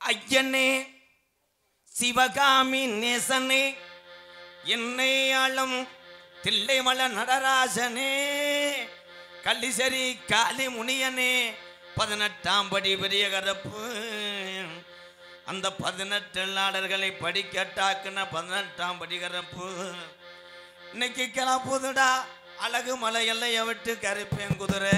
ஐயனே சிவகாமி நேசனே என்னை ஆளும் தில்லைமல நடராசனே கள்ளிசரி காளி முனியனே 18ஆம் படி பெரிய கருப்பு அந்த 18 நாடர்களை படிக்கட்டாக்குன 18ஆம் படி கருப்பு இன்னைக்கு கிளப்புதுடா அழகு மலை எல்லையை விட்டு கருப்பேன் குதிரை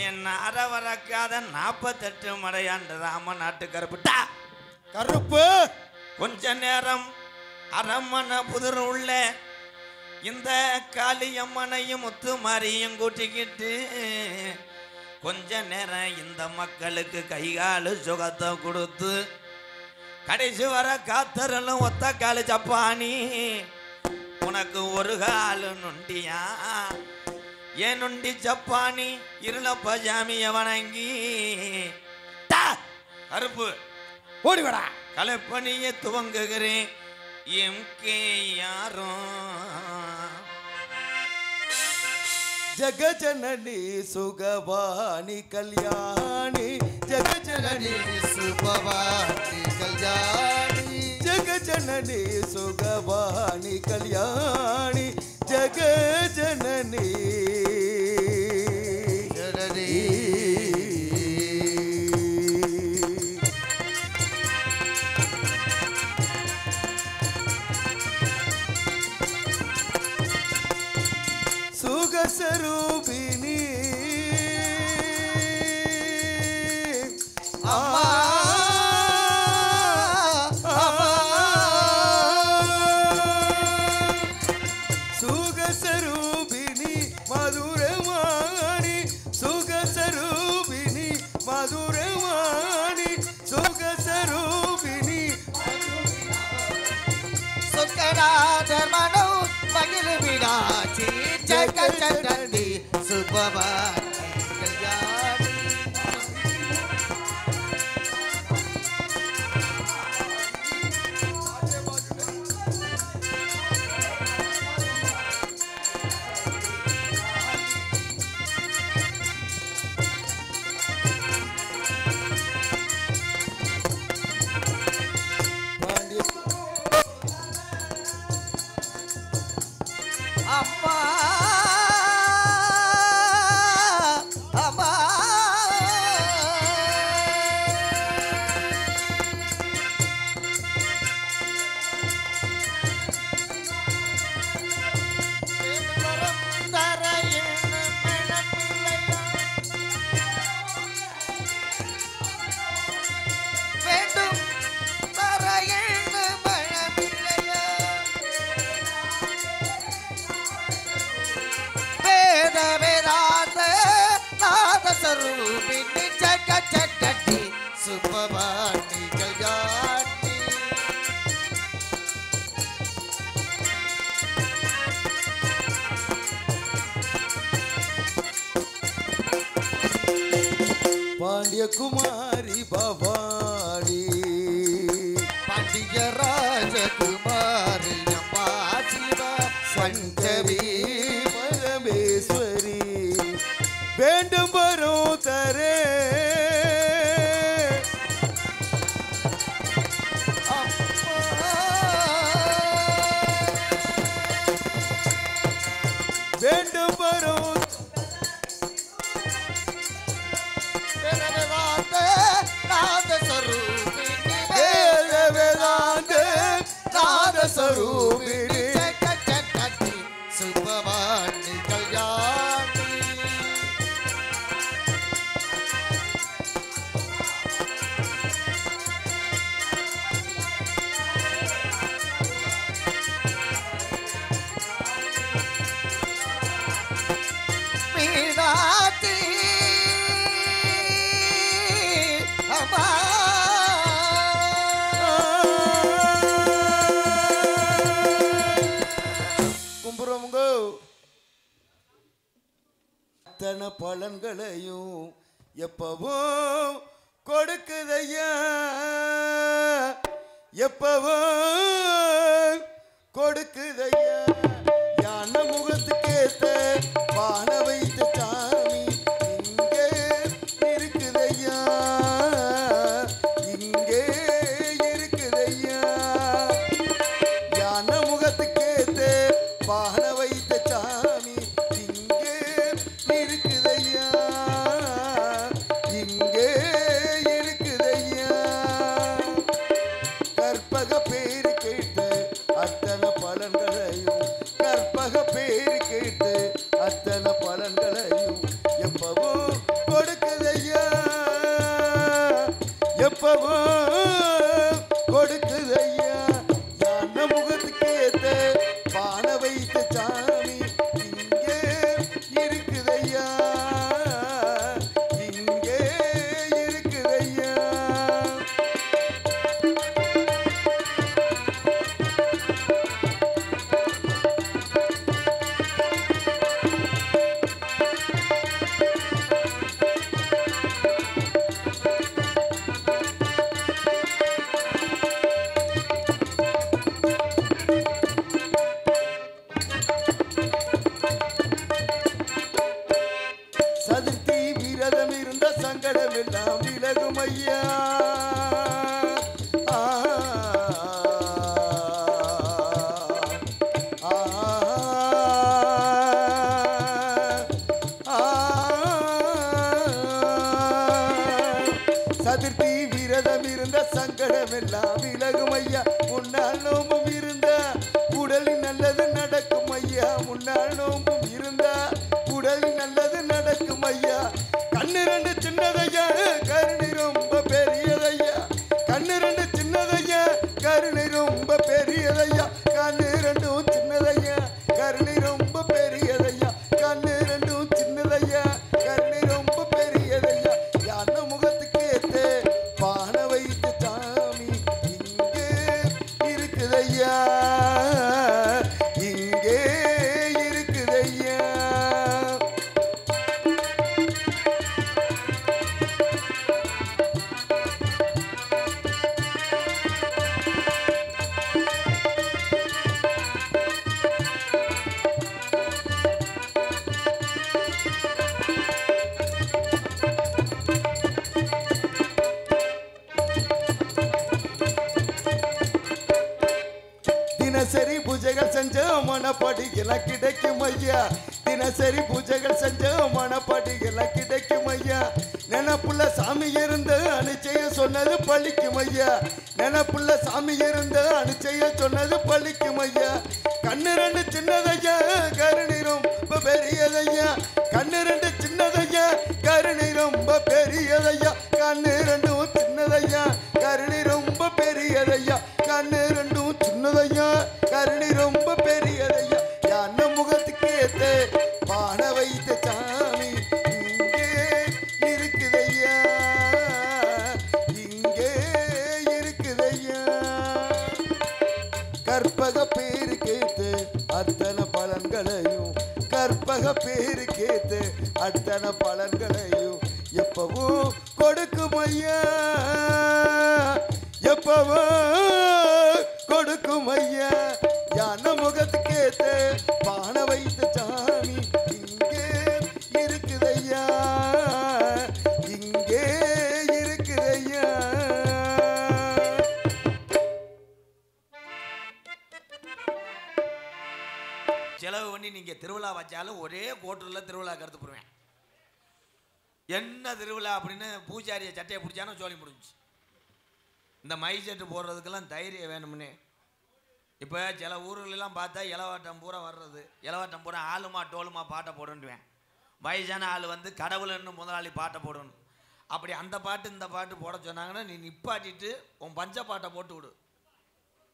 என் அறவரக்காத 48 மடையாண்டு ராம நாட்டு கருப்புட்டா கருப்பு கொஞ்ச நேரம் அரமனை புதர் உள்ள இந்த காளியம்மனையும் முத்து மாரியும் கூட்டிக்கிட்டு கொஞ்ச நேரம் இந்த மக்களுக்கு கைகாலு சுகத்தை கொடுத்து கடைசி வர காத்தரலும் ஒத்த காலு சப்பானி உனக்கு ஒரு காலு நொண்டியா ஏன் நொண்டி சப்பானி இருளப்ப ஜாமிய வணங்கி கருப்பு ஓடிவடா கலைப்பணியை துவங்குகிறேன் எம்கே யாரும் ஜகஜனனி சுகவாணி கல்யாணி ஜகஜனனி சுகவாணி கல்யாணி ஜகஜனனி சுகவாணி கல்யாணி ஜகஜனனி ஜனனி சுகஸ்வரூபிணி அம்மா சுகஸ்வரூபிணி மதுரவாணி சுகஸ்வரூபிணி மதுரவாணி சுகஸ்வரூபிணி சுக்கராஜர் மனோ மகிழ் விடாச்சி ஜகஜனனி சுபவாணி கல்யாணி அம்மா அம்மா வேண்டும் தரையில் மழமில்லையா வேத வேதாந்த நாத ஸ்வரூபிணி ஜகஜனனி சுபவாணி கல்யாணி பாண்டியகுமாரி பவானி பாண்டிய ராஜகுமாரி அம்மா சிவ சங்கரி பரமேஸ்வரி வேண்டும் வரும் தரே வேண்டும் வரும் வேதாந்த நாத ஸ்வரூபிணி வேத வேதாந்த நாத ஸ்வரூபிணி ஜகஜனனி சுபவாணி கல்யாணி மீனாட்சி அம்மா கும்புறவங்க அத்தனை பலன்களையும் எப்பவும் கொடுக்குதையா எப்பவும் கொடுக்குதையா யான முகத்துக்கேத்த பான வைத்த சாமி இங்கே இருக்குதையா எப்பவும் கொடுக்குதையா யான முகத்துக்கு ஏத்த பானை வைத்த சாமி இங்கே இருக்குதையா இங்கே இருக்குதையா சதுர்த்தி விரதம் இருந்த சங்கடம் எல்லாம் விலகும் ஐயா ஆ, ஆ, ஆ, சதுர்த்தி விரதம் இருந்த சங்கடம் எல்லாம் விலகும் ஐயா முன்னால் நோம்பும் இருந்தா உடலில் நல்லது நடக்கும் ஐயா முன்னால் நோம்பும் இருந்தா உடலில் நல்லது நடக்கும் ஐயா கண்ணு ரெண்டு சின்னதையா கருணை ரொம்ப பெரியதையா கண்ணு ரெண்டு சின்னதையா கருணை ரொம்ப பெரியதையா கண்ணு ரெண்டும் சின்னதையா கருணை ரொம்ப பெரியதையா கண்ணு ரெண்டும் சின்னதையா கருணை ரொம்ப பெரியதையா யான முகத்துக்கு ஏத்து பானை வைத்து சாமி இங்கே இருக்குதையா இங்கே இருக்குதையா தினசரி பூஜைகள் செஞ்ச மனப்படிகளை கிடைக்கும் ஐயா தினசரி பூஜைகள் செஞ்ச மனப்படிகளை கிடைக்கும் ஐயா நினப்புள்ள சாமி இருந்து அனுச்சயம் சொன்னது பழிக்கும் ஐயா நினப்புள்ள சாமி இருந்து அனுச்சயம் சொன்னது பழிக்கும் ஐயா கண்ணு ரெண்டு சின்னதையா கருணை ரொம்ப பெரியதையா கண்ணு ரெண்டு சின்னதையா கருணை ரொம்ப பெரியதையா கண்ணு ரெண்டும் சின்னதையா கருணை ரொம்ப பெரியதையா கண்ணு ரெண்டும் சின்னதையா கருணை ரொம்ப பெரியதையா யான முகத்துக்கு ஏத்த பானை வைத்த சாமி இங்கே இருக்குதையா இங்கே இருக்குதையா கற்பக பேரு கேத்து அத்தனை பலன்களையும் கற்பக பேரு கேத்து அத்தனை பலன்களையும் எப்பவும் கொடுக்கும் ஐயா எப்பவும் கொடுக்கும் ஐயா யான முகத்துக்கு ஏத்த பானை வைத்த சாமி இங்கே இருக்குதையா இங்கே இருக்குதையா செலவு பண்ணி நீங்க திருவிழா வச்சாலும் ஒரே கோட்டூரில் திருவிழா கருத்து போடுவேன் என்ன திருவிழா அப்படின்னு பூஜாரிய சட்டையை பிடிச்சானோ சோழி முடிஞ்சு இந்த மை செட்டு போடுறதுக்கெல்லாம் தைரியம் வேணும்னு இப்போ சில ஊர்களெல்லாம் பார்த்தா இளவாட்டம் பூரா வர்றது இளவாட்டம் பூரா ஆளுமா டோலுமா பாட்டை போடுன்னுவேன் வயசான ஆள் வந்து கடவுள்னு முதலாளி பாட்டை போடணும் அப்படி அந்த பாட்டு இந்த பாட்டு போட சொன்னாங்கன்னா நீ நிப்பாட்டிட்டு உன் பஞ்ச பாட்டை போட்டு விடு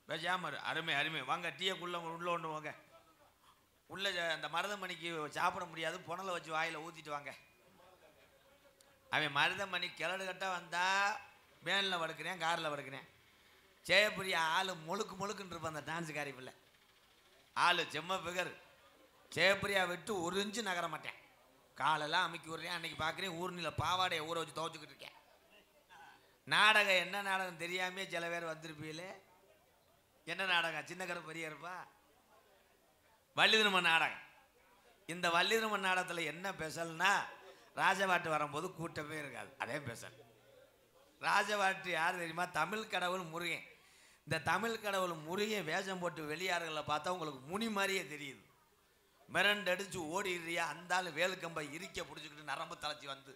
பேசாம அருமை அருமை வாங்க டீயக்குள்ள உள்ள ஒன்று வாங்க உள்ள அந்த மருதமணிக்கு சாப்பிட முடியாது புனலை வச்சு வாயில் ஊற்றிட்டு வாங்க அவன் மருதமணி கிளடு கட்ட வந்தா வேனில் வடுக்கிறேன் காரில் வடுக்கிறேன் ஜெயப்பிரியா ஆள் முழுக்கு முழுக்குன்னு இருப்பான் அந்த டான்ஸுக்காரி பிள்ளை ஆள் செம்ம பிகர் ஜெயப்பிரியா விட்டு ஒரு இன்ச்சு நகர மாட்டேன் காலெல்லாம் அமைக்கி விட்றேன் அன்னைக்கு பார்க்குறேன் ஊர்னியில் பாவாடையை ஊற வச்சு துவச்சிக்கிட்டு இருக்கேன் நாடகம் என்ன நாடகம் தெரியாமே சில பேர் வந்திருப்பீங்களே என்ன நாடகம் சின்ன கடை பெரிய இருப்பா வள்ளிதிருமன் நாடகம் இந்த வள்ளிதிருமன் நாடகத்தில் என்ன ஸ்பெஷல்னா ராஜபாட்டு வரும்போது கூட்டமே இருக்காது அதே ஸ்பெஷல் ராஜபாட்டு யார் தெரியுமா தமிழ் கடவுள் முருகன் இந்த தமிழ் கடவுள் முருகன் வேஷம் போட்டு வெளியாறுகளை பார்த்தா உங்களுக்கு முனி மாதிரியே தெரியுது மிரண்டடிச்சு ஓடிடுறியா அந்தாலும் வேலுக்கம்பை இரிக்க பிடிச்சிக்கிட்டு நரம்பு தளச்சி வந்து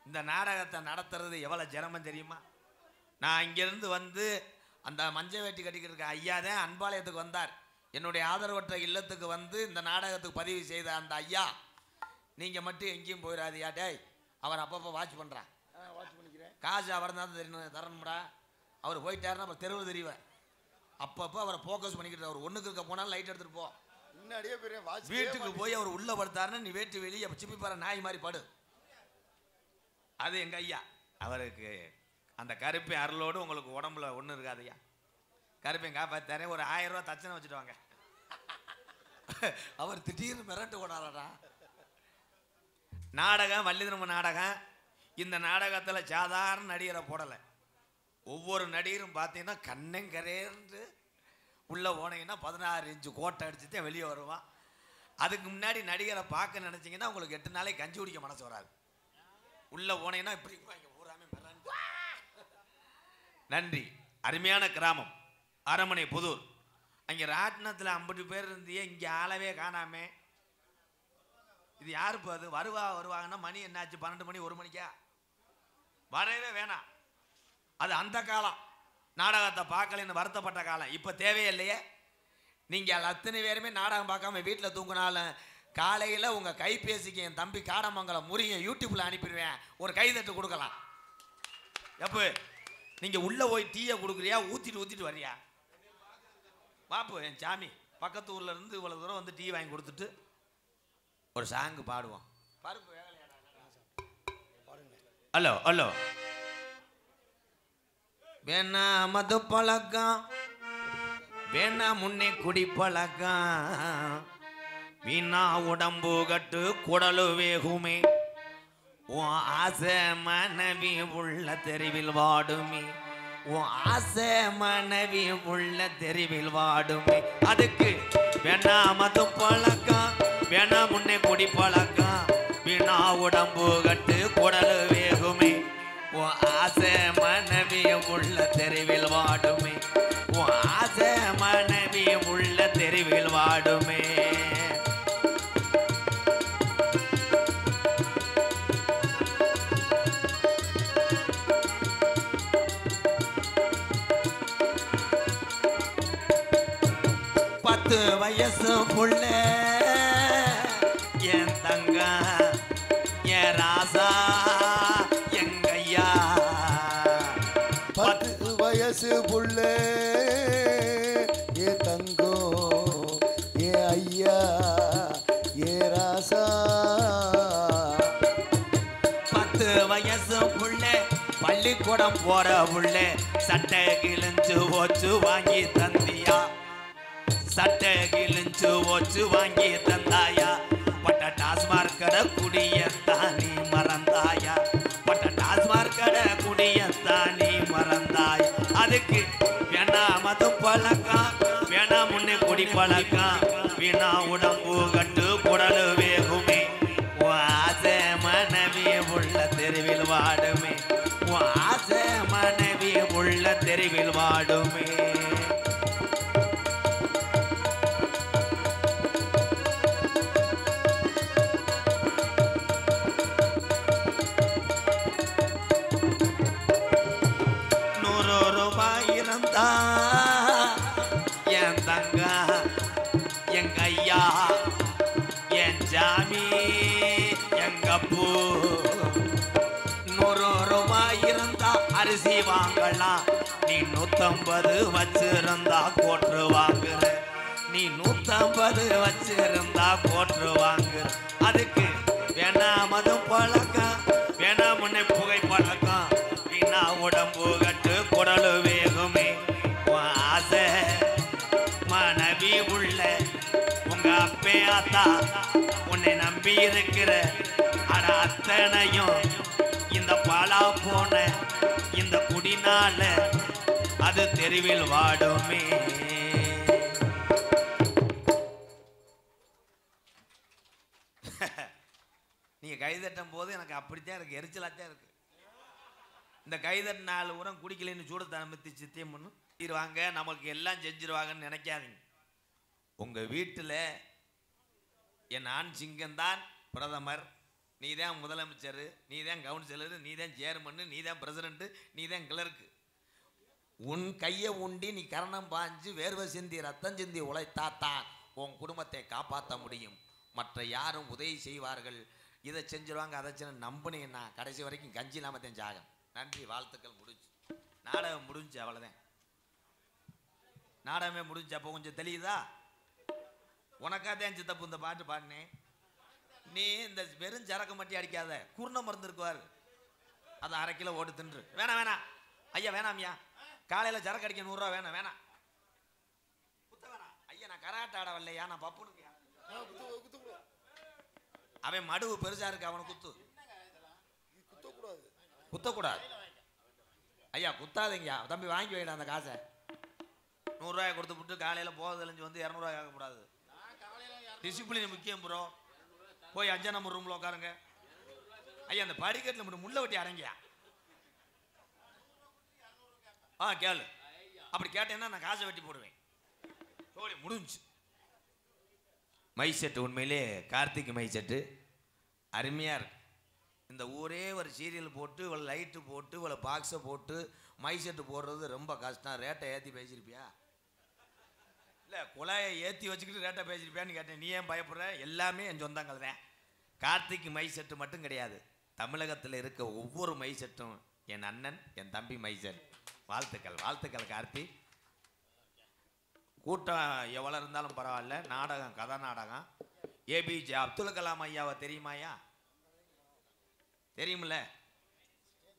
இந்த நாடகத்தை நடத்துறது எவ்வளோ ஜனமம் தெரியுமா நான் இங்கேருந்து வந்து அந்த மஞ்சள் வேட்டி கட்டிக்கிட்டு இருக்க ஐயா தான் அன்பாலயத்துக்கு வந்தார் என்னுடைய ஆதரவற்ற இல்லத்துக்கு வந்து இந்த நாடகத்துக்கு பதிவு செய்த அந்த ஐயா நீங்கள் மட்டும் எங்கேயும் போயிடாதியா டேய் அவர் அப்பப்போ வாட்ச் பண்ணுறான் காசு அவர் தான் தரணும்டா. அவர் போயிட்டாருன்னா அப்புறம் தெருவில் தெரிவேன். அப்பப்போ அவரை ஃபோக்கஸ் பண்ணிக்கிட்டு அவர் ஒன்றுக்கு இருக்க போனாலும் லைட் எடுத்துகிட்டு போ. முன்னாடியே பெரிய வீட்டுக்கு போய் அவர் உள்ளே படுத்தாருன்னா நீ வேட்டு வெளியே சிப்பி பாரு நாய் மாதிரி படு. அது எங்கள் ஐயா. அவருக்கு அந்த கருப்பை அருளோடு உங்களுக்கு உடம்புல ஒன்றும் இருக்காது ஐயா. கருப்பையும் காப்பாற்றாரே ஒரு 1000 ரூபா தச்சனை வச்சுட்டு வாங்க. அவர் திடீர்னு மிரட்டு கொண்டாடா. நாடகம் வள்ளி திரும்ப நாடகம். இந்த நாடகத்தில் சாதாரண நடிகரை போடலை. ஒவ்வொரு நடிகரும் பார்த்தீங்கன்னா கண்ணங்கரேர்ந்து உள்ளே போனீங்கன்னா 16 இன்ச்சு கோட்டை அடிச்சுட்டு வெளியே வருவான். அதுக்கு முன்னாடி நடிகரை பார்க்க நினச்சிங்கன்னா உங்களுக்கு 8 நாளைக்கு கஞ்சி குடிக்க மனசு வராது. உள்ளே போனீங்கன்னா இப்படி ஊராமே மிரண்டு. நன்றி. அருமையான கிராமம் அரமனை புதூர். அங்கே ராட்டினத்தில் 50 பேர் இருந்தியே இங்கே ஆளவே காணாமே. இது யாருப்பா அது? வருவாங்கன்னா மணி என்னாச்சு? 12 மணி 1 மணிக்கா? வரவே வேணாம். அது அந்த காலம். நாடகத்தை பார்க்கலன்னு வருத்தப்பட்ட காலம். இப்போ தேவையே இல்லையே. நீங்கள் அத்தனை பேருமே நாடகம் பார்க்காம வீட்டில் தூங்கினாலும் காலையில் உங்கள் கைபேசிக்கு என் தம்பி காடமங்கலம் முருகன் யூடியூப்பில் அனுப்பிடுவேன். ஒரு கைதட்டு கொடுக்கலாம். எப்போ நீங்கள் உள்ளே போய் டீயை கொடுக்குறியா? ஊற்றிட்டு வரியா? வாப்பு என் சாமி பக்கத்து ஊரில் இருந்து இவ்வளோ தூரம் வந்து டீ வாங்கி கொடுத்துட்டு ஒரு சாங்கு பாடுவோம். Hello hello. வேணா மது பழக்கம், வேணா முன்னே குடி பழக்கம், வீணா உடம்பு கட்டு குடலு வேகுமே, உன் ஆசை மனைவி உள்ள தெருவில் வாடுமே, உன் ஆசை மனைவி உள்ள தெருவில் வாடுமே. அதுக்கு வேணா மது பழக்கம், வேணா முன்னே குடி பழக்கம், வீணா உடம்பு கட்டு குடலு வேகுமே, உன் ஆசை மனைவி உள்ள தெருவில் வாடுமே, உன் ஆசை மனைவி உள்ள தெருவில் வாடுமே. வயசு புள்ள என் தங்க என் ராசா எங்கையா. 10 வயசு புள்ள ஏ தங்கோ ஏ ஐயா ஏ ராசா. 10 வயசு புள்ள பள்ளிக்கூடம் போற புள்ள சட்டை கிழிஞ்சு ஓச்சு வாங்கி தந்தியா, சட்டை கிழிஞ்சு ஓச்சு வாங்கி தந்தாயா, பட்ட டாஸ்மார்க் கடை குடியத்தான் நீ மறந்தாயா, பட்ட டாஸ்மார்க் கடை குடியத்தான் நீ மறந்தாயா. அதுக்கு வேணா மது பழக்கம், வேணா முன்னே குடி பழக்கம், வீணா உடம்பு கட்டு குடலு வேகுமே, உன் ஆசை மனைவி உள்ள தெருவில் வாடுமே, உன் ஆசை மனைவி உள்ள தெருவில் வாடுமே. என் தங்க எங்க ஐயா என் ஜாமி எங்க பூ. 100 ரூபாய் இருந்தா அரிசி வாங்கலாம், நீ 150 வச்சிருந்தா கோட்டு வாங்குற, நீ 150 வச்சிருந்தா கோட்டு வாங்குற. அதுக்கு வேணா மது பழக்கம், வேணா முன்னே புகை பழக்கம், வீணா உடம்பு கட்டு குடலு வேகுமே, உன் ஆசை மனைவி உள்ள உங்க அப்பே அத்தா உன்னை நம்பி இருக்கிற அட அத்தனையும் இந்த பாலா போன இந்த குடினால அது தெருவில் வாடுமே. நீங்க கைதட்டும் போது எனக்கு அப்படித்தான் இருக்கு, எரிச்சலாத்தான் இருக்கு. இந்த கைதட்டு 4 உரம் குடிக்கலன்னு சூடத்தை அனுமதி சித்தியம் பண்ணும் வாங்க நமக்கு எல்லாம் செஞ்சிருவாங்கன்னு நினைக்காதீங்க. உங்க வீட்டில் என் ஆண் சிங்கம்தான் பிரதமர், நீ தான் முதலமைச்சர், நீ தான் கவுன்சிலர், நீ தான் சேர்மன், நீ தான் பிரசிடண்ட், நீ தான் கிளர்க்கு. உன் கையை உண்டி நீ கரணம் பாஞ்சு வேர்வை சிந்தி ரத்தம் சிந்தி உழைத்தாத்தான் உன் குடும்பத்தை காப்பாற்ற முடியும். மற்ற யாரும் உதவி செய்வார்கள், இதை செஞ்சிருவாங்க அதை செஞ்சு நம்பினீங்கன்னா கடைசி வரைக்கும் கஞ்சி இல்லாமல் தான் சாகும். நன்றி, வாழ்த்துக்கள். முடிஞ்சு நாடகம் முடிஞ்சு, அவ்வளோதான். நாடகமே முடிஞ்சு. அப்போ கொஞ்சம் தெரியுதா? உனக்காதான் சித்தப்பு இந்த பாட்டு பாடினேன். நீ இந்த வெறும் சரக்கு மட்டும் அடிக்காத, குருணை மருந்து இருக்குவார், அதை 1/2 கிலோ ஓட்டு தின்று. வேணாம் வேணாம் ஐயா, வேணாம்யா. காலையில் சரக்கு அடிக்க 100 ரூபா வேணாம் வேணாம். குத்த வேணாம் ஐயா, நான் கராட்டை ஆட வரலையா, நான் பப்புனுங்கயா. அவன் மடுவு பெருசா இருக்கு, அவனை குத்து. குத்தக்கூடாது ஐயா, குத்தாதீங்க தம்பி. வாங்கி வைடா அந்த காசை. 100 ரூபாய் கொடுத்து விட்டு காலையில் போகிறதுலஞ்சு வந்து 200 ரூபாய் கேட்கக்கூடாது. டிசிப்ளின் முக்கியம் ப்ரோ. போய் 5 நம்பர் ரூமில் உட்காருங்க ஐயா. அந்த படிக்கட்டில் மட்டும் முள்ள வெட்டி அடங்கியா. கேளு. அப்படி கேட்டேன்னா நான் காசை வெட்டி போடுவேன். சோழி முடிஞ்சு. மை செட்டு உண்மையிலே கார்த்திக் மை செட்டு அருமையாக இருக்கு. இந்த ஊரே ஒரு சீரியல் போட்டு இவ்வளோ லைட்டு போட்டு இவ்வளோ பாக்ஸை போட்டு மை செட்டு போடுறது ரொம்ப கஷ்டம். ரேட்டை ஏற்றி பேசியிருப்பியா? இல்லை, குழாயை ஏற்றி வச்சுக்கிட்டு ரேட்டை பேசியிருப்பியான்னு கேட்டேன். நீ ஏன் பயப்படுற? எல்லாமே என் சொந்தங்கள் தான். கார்த்திக் மை செட்டு மட்டும் கிடையாது, தமிழகத்தில் இருக்க ஒவ்வொரு மை செட்டும் என் அண்ணன் என் தம்பி மை செட். வாழ்த்துக்கள் வாழ்த்துக்கள் கார்த்திக். கூட்டம் எவ்வளோ இருந்தாலும் பரவாயில்ல. நாடகம், கதை நாடகம். ஏபிஜே அப்துல் கலாம் ஐயாவை தெரியுமாயா? தெரியுமில்ல?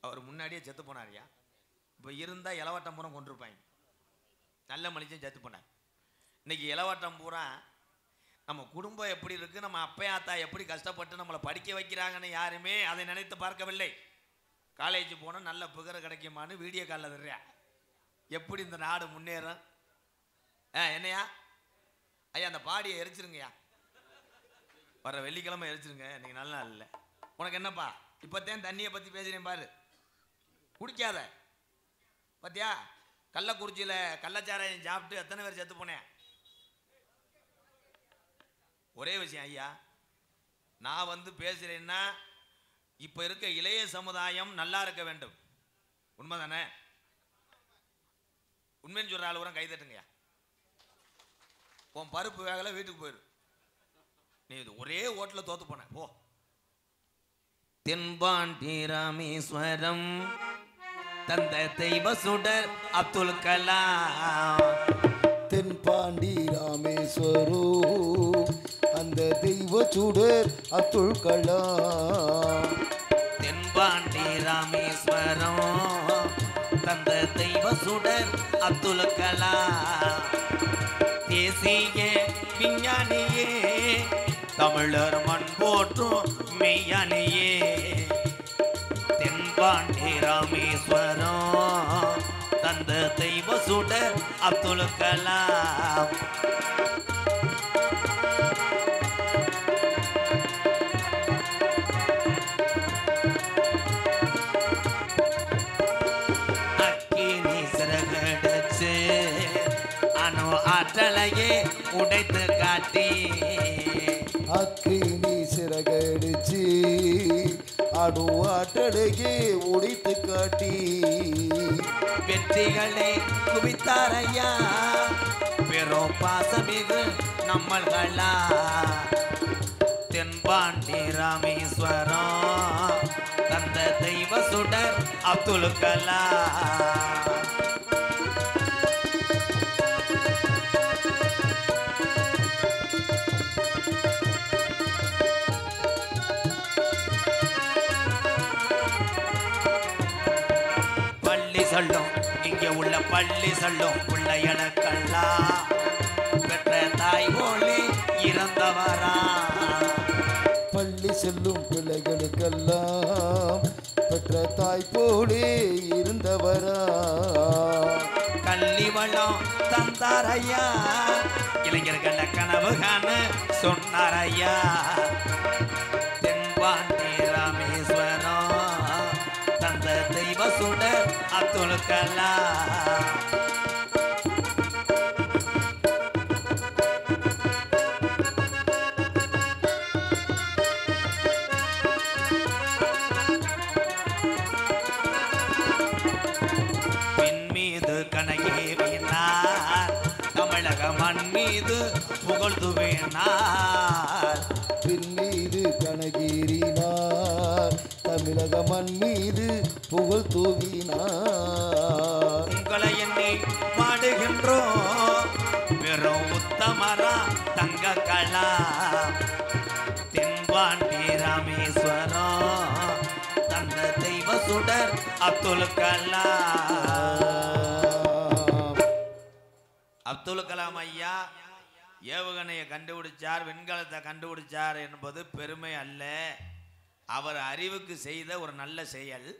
அவர் முன்னாடியே செத்து போனார்யா. இப்போ இருந்தால் இளவட்டம் பூரா கொண்டிருப்பாங்க. நல்ல மனுஷன் செத்து போனார். இன்னைக்கு இளவட்டம் பூரா நம்ம குடும்பம் எப்படி இருக்குது, நம்ம அப்பா ஆத்தா எப்படி கஷ்டப்பட்டு நம்மளை படிக்க வைக்கிறாங்கன்னு யாருமே அதை நினைத்து பார்க்கவில்லை. காலேஜ் போனால் நல்ல புகர கிடைக்குமான்னு வீடியோ காலில் தர்றியா. எப்படி இந்த நாடு முன்னேறும்? என்னையா ஐயா, அந்த பாடியை எரிச்சிருங்கய்யா. வர வெள்ளிக்கிழமை எரிச்சிருங்க, இன்னைக்கு நல்ல நாள் இல்லை. உனக்கு என்னப்பா? இப்போத்தான் தண்ணியை பற்றி பேசுகிறேன் பாரு. குடிக்காத பார்த்தியா? கள்ளக்குறிச்சியில் கள்ளச்சாராயம் சாப்பிட்டு எத்தனை பேர் செத்து போனேன். ஒரே விஷயம் ஐயா, நான் வந்து பேசுகிறேன்னா இப்போ இருக்க இளைய சமுதாயம் நல்லா இருக்க வேண்டும். உண்மை தானே? உண்மைன்னு சொல்கிற ஆள் கூட கை தட்டுங்கய்யா. உன் பருப்பு வேகலை, வீட்டுக்கு போயிரு. நீ ஒரே ஓட்டில் தோத்து போன போ. தென்பாண்டி ராமேஸ்வரம் தந்த தெய்வ சுடர் அப்துல் கலாம். தென்பாண்டி ராமேஸ்வரம் அந்த தெய்வ சுடர் அப்துல் கலாம். தென்பாண்டி ராமேஸ்வரம் தந்த தெய்வ சுடர் அப்துல் கலாம். தேசிய விஞ்ஞானியே, தமிழர் மண் போற்றும் மெய்யானியே. தென்பாண்டி ராமேஸ்வரம் தந்த தெய்வ சுடர் அப்துல் கலாம். அக்கினி சிறகடிச்சு அணு ஆற்றலையே உடைத்து காட்டி. அக்கினி சிறகடிச்சு அணு ஆற்றலையே உடைத்து காட்டி. வெற்றிகளை குவித்தாரையா, பெரும் பாசமிகு நம்மள்களா. தென்பாண்டி ராமேஸ்வரம் தந்த தெய்வ சுடர் அப்துல் கலாம். பள்ளி சொல்லும் இங்கே உள்ள பள்ளி சொல்லும் பிள்ளையனுக்கெல்லாம் பெற்ற தாய் போலே இறந்தவரா. பள்ளி செல்லும் பிள்ளைகளுக்கெல்லாம் பெற்ற தாய் போலே இருந்தவரா. கல்வி வளம் தந்தாரையா, இளைஞர்கள கனவு காண சொன்னாரையா. தென்பாண்டி ராமேஸ்வரம் தந்த தெய்வ சுடர் அப்துல் கலாம். பின்மீது கனகேறினார், தமிழக மண் மீது புகழ்ந்துவேனார். பின் மீது கனகேறினார், தமிழக மண் மீது புகழ் தூவினார். உங்களை எண்ணி பாடுகின்றோம் வெறும் உத்தமரா தங்க கலா தென்பாண்டி ராமேஸ்வரம் தந்த தெய்வ சுடர் அப்துல் கலாம். அப்துல் கலாம் ஐயா ஏவுகணையை கண்டுபிடிச்சார், விண்கலத்தை கண்டுபிடிச்சார் என்பது பெருமை அல்ல, அவர் அறிவுக்கு செய்த ஒரு நல்ல செயல்.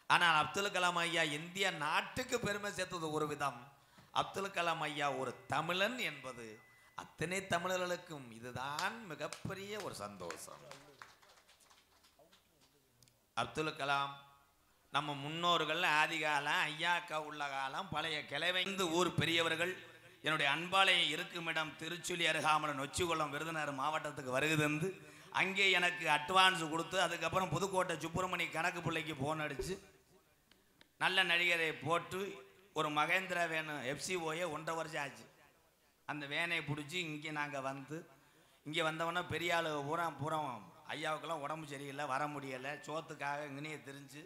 ஆனால் அப்துல் கலாம் ஐயா இந்திய நாட்டுக்கு பெருமை சேர்த்தது ஒரு விதம். அப்துல் கலாம் ஐயா ஒரு தமிழன் என்பது அத்தனை தமிழர்களுக்கும் இதுதான் மிகப்பெரிய ஒரு சந்தோஷம். அப்துல் கலாம் நம்ம முன்னோர்கள் ஆதி காலம் ஐயாக்கா உள்ள காலம் பழைய கிளைவைந்து ஊர் பெரியவர்கள் என்னுடைய அன்பாலயம் இருக்கும் இடம் திருச்சுழி அருகாமல் நொச்சிக்குளம் விருதுநகர் மாவட்டத்துக்கு வருகை தந்து அங்கே எனக்கு அட்வான்ஸ் கொடுத்து அதுக்கப்புறம் புதுக்கோட்டை சுப்பிரமணி கணக்கு பிள்ளைக்கு ஃபோன் அடித்து நல்ல நடிகரை போட்டு ஒரு மகேந்திரா வேணும் எஃப்சிஓயை 1.5 வருஷம் ஆச்சு. அந்த வேனை பிடிச்சி இங்கே நாங்கள் வந்து இங்கே வந்தவொன்னே பெரிய ஆள் பூரா ஐயாவுக்கெல்லாம் உடம்பு சரியில்லை, வர முடியலை, சோத்துக்காக இங்கனையே தெரிஞ்சு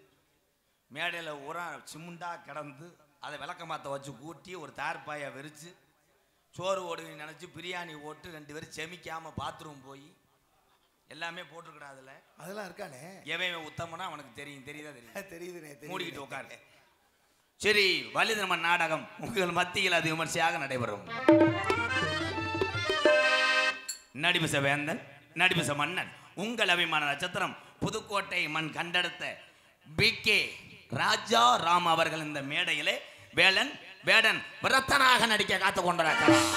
மேடையில் ஊரா சிமுண்டா கிடந்து அதை விளக்க மாற்ற வச்சு கூட்டி ஒரு தார்பாயை விரித்து சோறு ஓடுன்னு நினச்சி பிரியாணி ஓட்டு 2 பேரும் செமிக்காமல் பாத்ரூம் போய் எல்லாமே போட்டுருக்கூடாதுல. அதெல்லாம் இருக்கானே, எவன் உத்தமனா அவனுக்கு தெரியும். தெரியுதா? தெரியுதுனே. மூடிக்கிட்டு உட்காரு. சரி, வலிதர்ம நாடகம் உங்கள் மத்தியில் அது விமர்சையாக நடைபெறும். நடிமிச வேந்தன், நடிமிச மன்னன், உங்கள் அபிமான நட்சத்திரம் புதுக்கோட்டை மண் கண்டெடுத்த BK ராஜா ராம் அவர்கள் இந்த மேடையிலே வேடன் விரத்தனாக நடிக்க காத்து கொண்டிருக்கிறார்.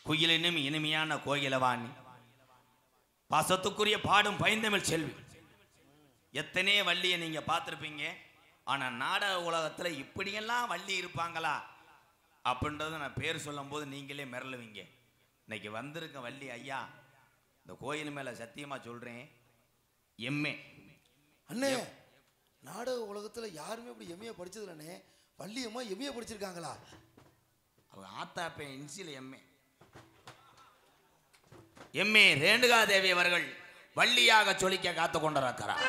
குயிலினும் இனிமையான கோயிலவாணி, பாசத்துக்குரிய பாடும் பைந்தமிழ் செல்வி. எத்தனையோ வள்ளியை நீங்க பார்த்துருப்பீங்க, ஆனா நாடக உலகத்துல இப்படியெல்லாம் வள்ளி இருப்பாங்களா அப்படின்றது நான் பேர் சொல்லும் போது நீங்களே மிரளுவீங்க. இன்னைக்கு வந்திருக்க வள்ளி ஐயா, இந்த கோயில் மேல சத்தியமா சொல்றேன், எம்ஏ. அண்ணே, நாடக உலகத்துல யாருமே அப்படி எம்ஏ படிச்சதுலண்ணே. வள்ளியம்மா எம்ஏ படிச்சிருக்காங்களா? அவங்க ஆத்தாப்பே இன்சில எம்ஏ ரேணுகா தேவி அவர்கள் வள்ளியாக சொலிக்க காத்து கொண்டிருக்கிறார்.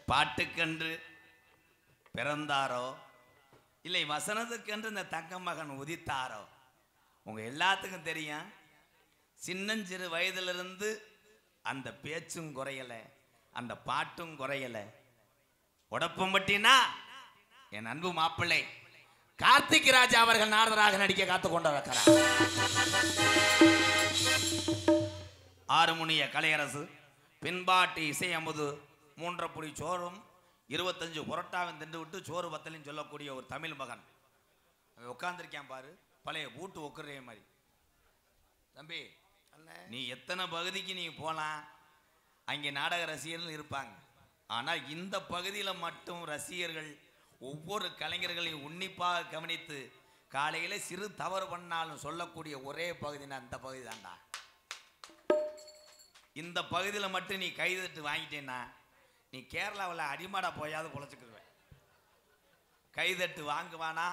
பாட்டுக்கென்று பிறந்தாரோ இல்லை வசனத்துக்கென்று இந்த தங்க மகன் உதித்தாரோ உங்க எல்லாத்துக்கும் தெரியும். சின்னஞ்சிறு வயதிலிருந்து அந்த பேச்சும் குறையல, அந்த பாட்டும் குறையல. உடப்பம்பட்டினா என் அன்பு மாப்பிள்ளை கார்த்திக் ராஜா அவர்கள் நாரதராக நடிக்க காத்து கொண்டிருக்கிறார். ஆறுமுனிய கலையரசு, பின்பாட்டு இசை அமுது, 3 புடி சோறும் 25 புரட்டாவும் தின்று விட்டு சோறு பத்தலின்னு சொல்லக்கூடிய ஒரு தமிழ் மகன் உட்கார்ந்துருக்கேன் பாரு, பழைய பூட்டு ஒக்குறே மாதிரி. தம்பி, நீ எத்தனை பகுதிக்கு நீ போகலாம், அங்கே நாடக ரசிகர்கள் இருப்பாங்க. ஆனால் இந்த பகுதியில் மட்டும் ரசிகர்கள் ஒவ்வொரு கலைஞர்களையும் உன்னிப்பாக கவனித்து காலையில் சிறு தவறு பண்ணாலும் சொல்லக்கூடிய ஒரே பகுதினா அந்த பகுதி தான்டா. இந்த பகுதியில் மட்டும் நீ கைதட்டு வாங்கிட்டேன்னா நீ கேரளாவில் அடிமாடா போயாவது பொழைச்சிக்கிடுவேன். கைதட்டு வாங்குவானா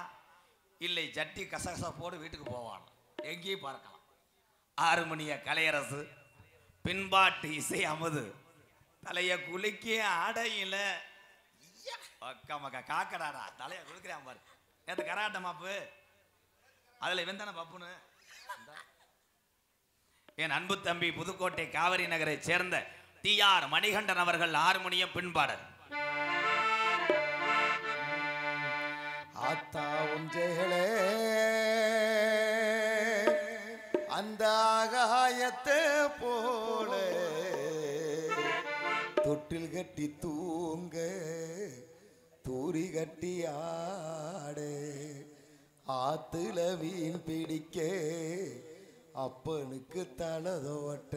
இல்லை சட்டி கசகசப்போடு வீட்டுக்கு போவானா, எங்கேயும் பார்க்கலாம். ஆறுமணிய கலையரசு, பின்பாட்டு இசை அமுது, தலைய குளிக்க ஆடையில காக்கடாடா தலைய குளிக்கிறான் பாரு. நேற்று கராட்ட மாப்பு அதுல இவன் தானே பப்புன்னு. என் அன்பு தம்பி புதுக்கோட்டை காவிரி நகரை சேர்ந்த TR மணிகண்டன் அவர்கள் ஹார்மோனியம் பின்பாடல். ஆத்தா ஒன்றேகளே அந்த ஆகாயத்தை போல தொட்டில் கட்டி தூங்க தூரி கட்டி ஆடு ஆத்துல வீண் பிடிக்க அப்பனுக்கு தலதோட்ட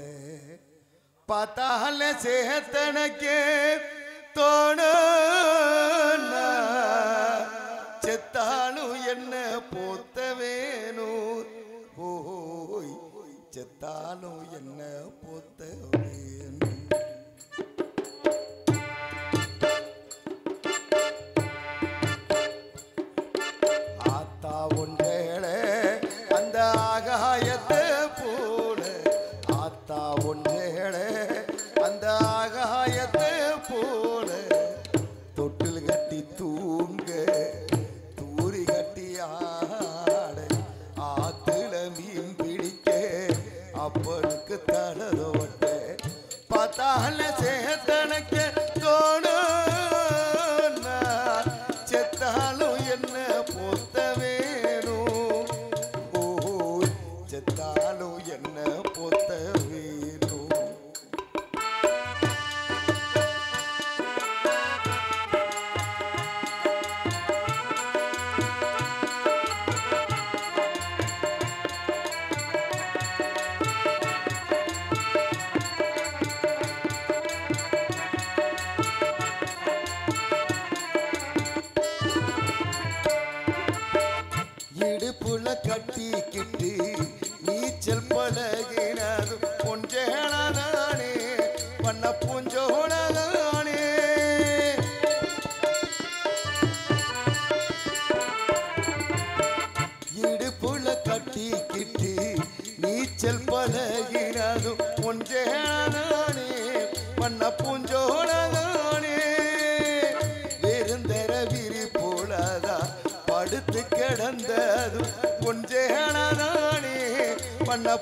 பார்த்தால சேத்தனக்கே தோண செத்தாலும் என்ன போத்த வேணும், ஓய் செத்தாலும் என்ன போத்த வேணும். ஆத்தா ஒன்றேளே அந்த ஆகாயத்தை போல, ஆத்தா ஒன்றேளே அந்த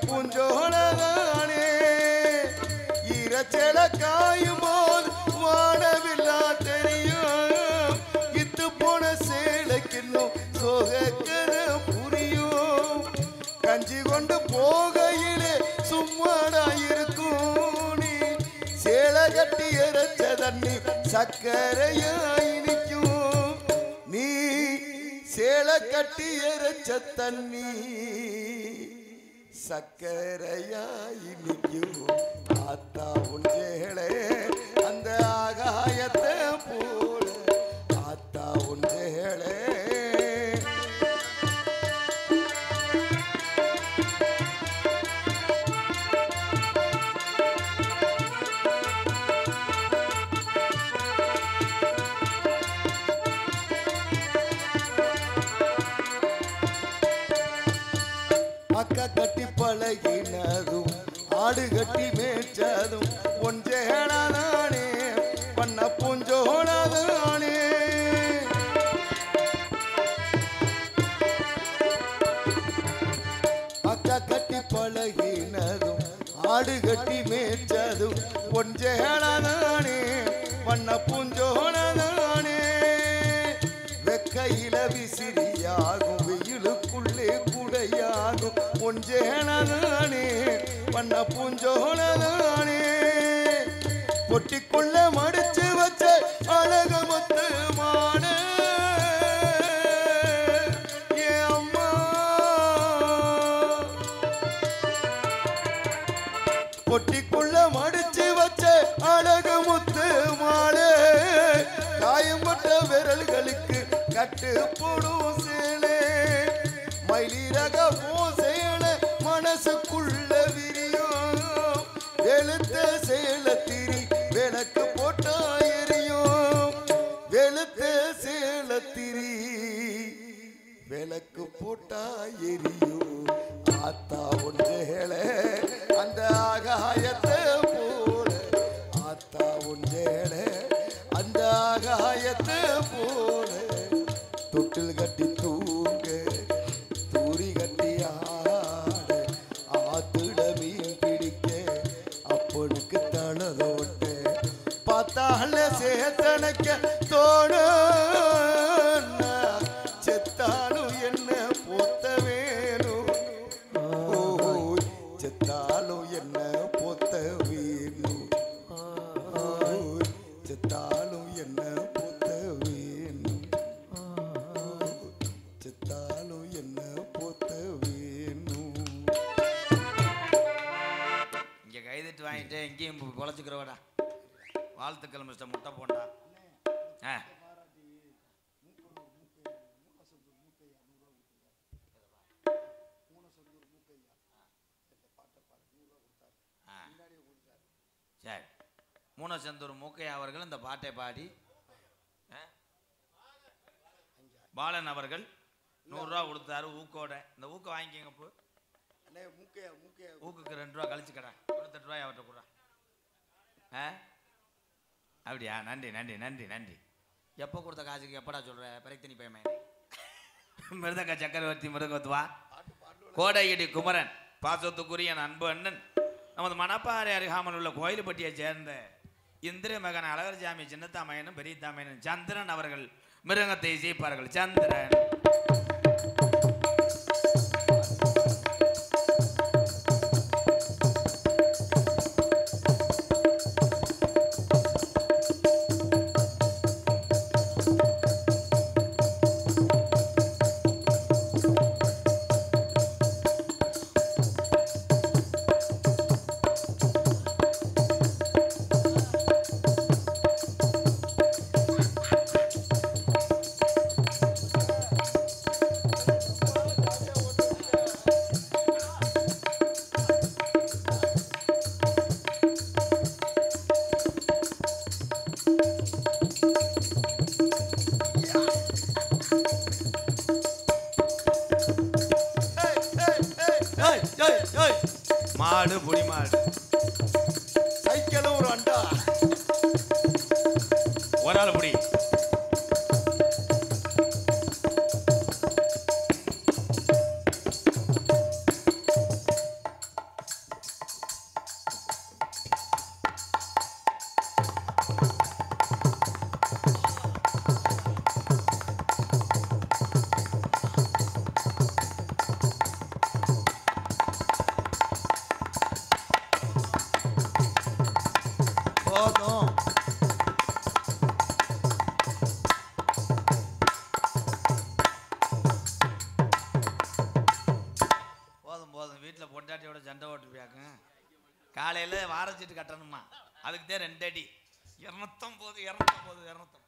பூஞ்சோழதானே ஈரச்சேல காயும் போது வானவில்லா தெரியும் இத்து போன சேலைக்கின்னும் சோகக்கர புரியும் கஞ்சி கொண்டு போகையிலே சும்மாடா இருக்கும் நீ சேலை கட்டி எரைச்ச தண்ணி சக்கரையாய் நிற்கும் நீ சேலை கட்டி எரைச்ச தண்ணி சக்கரையாய் நிற்கும் ஆத்தா உஞ்சேளே அந்த ஆகாயத்தை போல ஆத்தா உஞ்சேளே அக்கா கட்டி பழகினதும் ஆடு கட்டி மேய்ச்சதும் ஒன்றேடாதானே பண்ண பூஞ்சோடாதானே அக்கா கட்டி பழகினதும் ஆடு கட்டி மேய்ச்சதும் ஒன்றேடாதானே பண்ண பூஞ்சோடாதானே வெக்கையில விசிறியாகும் வெயிலுக்குள்ளே குடையாகும் ஒன்றேனதானே பண்ண பூஞ்சோழதானே பொட்டிக்குள்ள மடிச்சு வச்ச அழக மொத்து மான ஏ அம்மா பொட்டிக்குள்ள மடிச்சு வச்ச அழக முத்து மாலை காயம்பட்ட விரல்களுக்கு கட்டு போடும் சேலே மயிலிறக சேல மனசுக்குள்ள விரியும் வெளுத்த சேல திரி விளக்கு போட்டா எரியும் வெளுத்த சேல திரி விளக்கு போட்டா எரியும் ஆத்தா ஒன்றேளே அந்த ஆகாயத்தை போல ஆத்தா ஒன்றேளே அந்த ஆகாயத்தை போல தொட்டில் கட்டி தூங்க தூரி கட்டி ஆட ஆத்துட மீன் பிடிக்க அப்பனுக்கு தனதோட்ட பார்த்தால சேத்தனைக்க தோண செத்தாலும் என்ன பொத்த வேணும் செத்தாலும் என்ன பொத்த வேணும் செத்தாலும் என்ன பொத்த வேணும் செத்தாலும் என்ன பொத்த வேணும் இங்க கைதட்டு வாங்கிட்டு எங்கேயும் பொழைச்சுக்கிறவடா வாழ்த்துக்கள் மிஸ்டர் முட்டை போண்டா சரி மூனசந்தூர் மூக்கையா அவர்கள் இந்த பாட்டை பாடி பாலன் அவர்கள் 100 ரூபா கொடுத்தாரு ஊக்கோட இந்த ஊக்க வாங்கிக்கங்க போ ஊக்குக்கு 2 ரூபா கழிச்சு கடை 98 ரூபாய் அவர்கிட்ட கூட அப்படியா நன்றி நன்றி நன்றி நன்றி எப்போ கொடுத்த காசுக்கு எப்படா சொல்ற பிரச்சனை பயமே மிருதங்க சக்கரவர்த்தி மிருகத்துவா கோடையடி குமரன் பாசத்துக்குரிய அன்பு அண்ணன் நமது மணப்பாறை அருகாமல் உள்ள கோயில்பட்டியை சேர்ந்த இந்திர மகன் அழகர்சாமி சின்னத்தாமையனும் பெரியத்தாமையனும் சந்திரன் அவர்கள் மிருகத்தை இசைப்பார்கள் சந்திரன் மாடு புடி மாடு சைக்கிள் ஒரு அண்டா ஒரு ஆள் புடி 2 அடி 250 250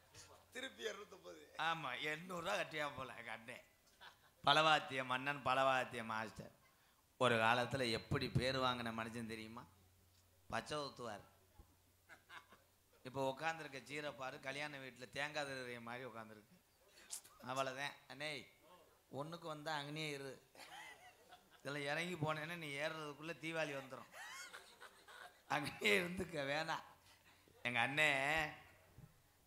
திருப்பி 250. ஆமா 800 ரூபா கட்டியா போல எங்க அண்ணன். பலவாத்திய மன்னன், பலவாத்திய மாஸ்டர். ஒரு காலத்துல எப்படி பேர் வாங்கின மனுஷன் தெரியுமா? பச்சை ஊத்துவார். இப்போ உட்காந்துருக்க சீரப்பாரு கல்யாண வீட்டில் தேங்காய் திருகிற மாதிரி உட்காந்துருக்கு. அவ்வளோதான் அண்ணே, ஒன்றுக்கு வந்தால் அங்கனே இரு. இதில் இறங்கி போனேன்னா நீ ஏறுறதுக்குள்ளே தீபாவளி வந்துடும். அங்கேயே இருந்துக்க வேணாம். எங்கள் அண்ணே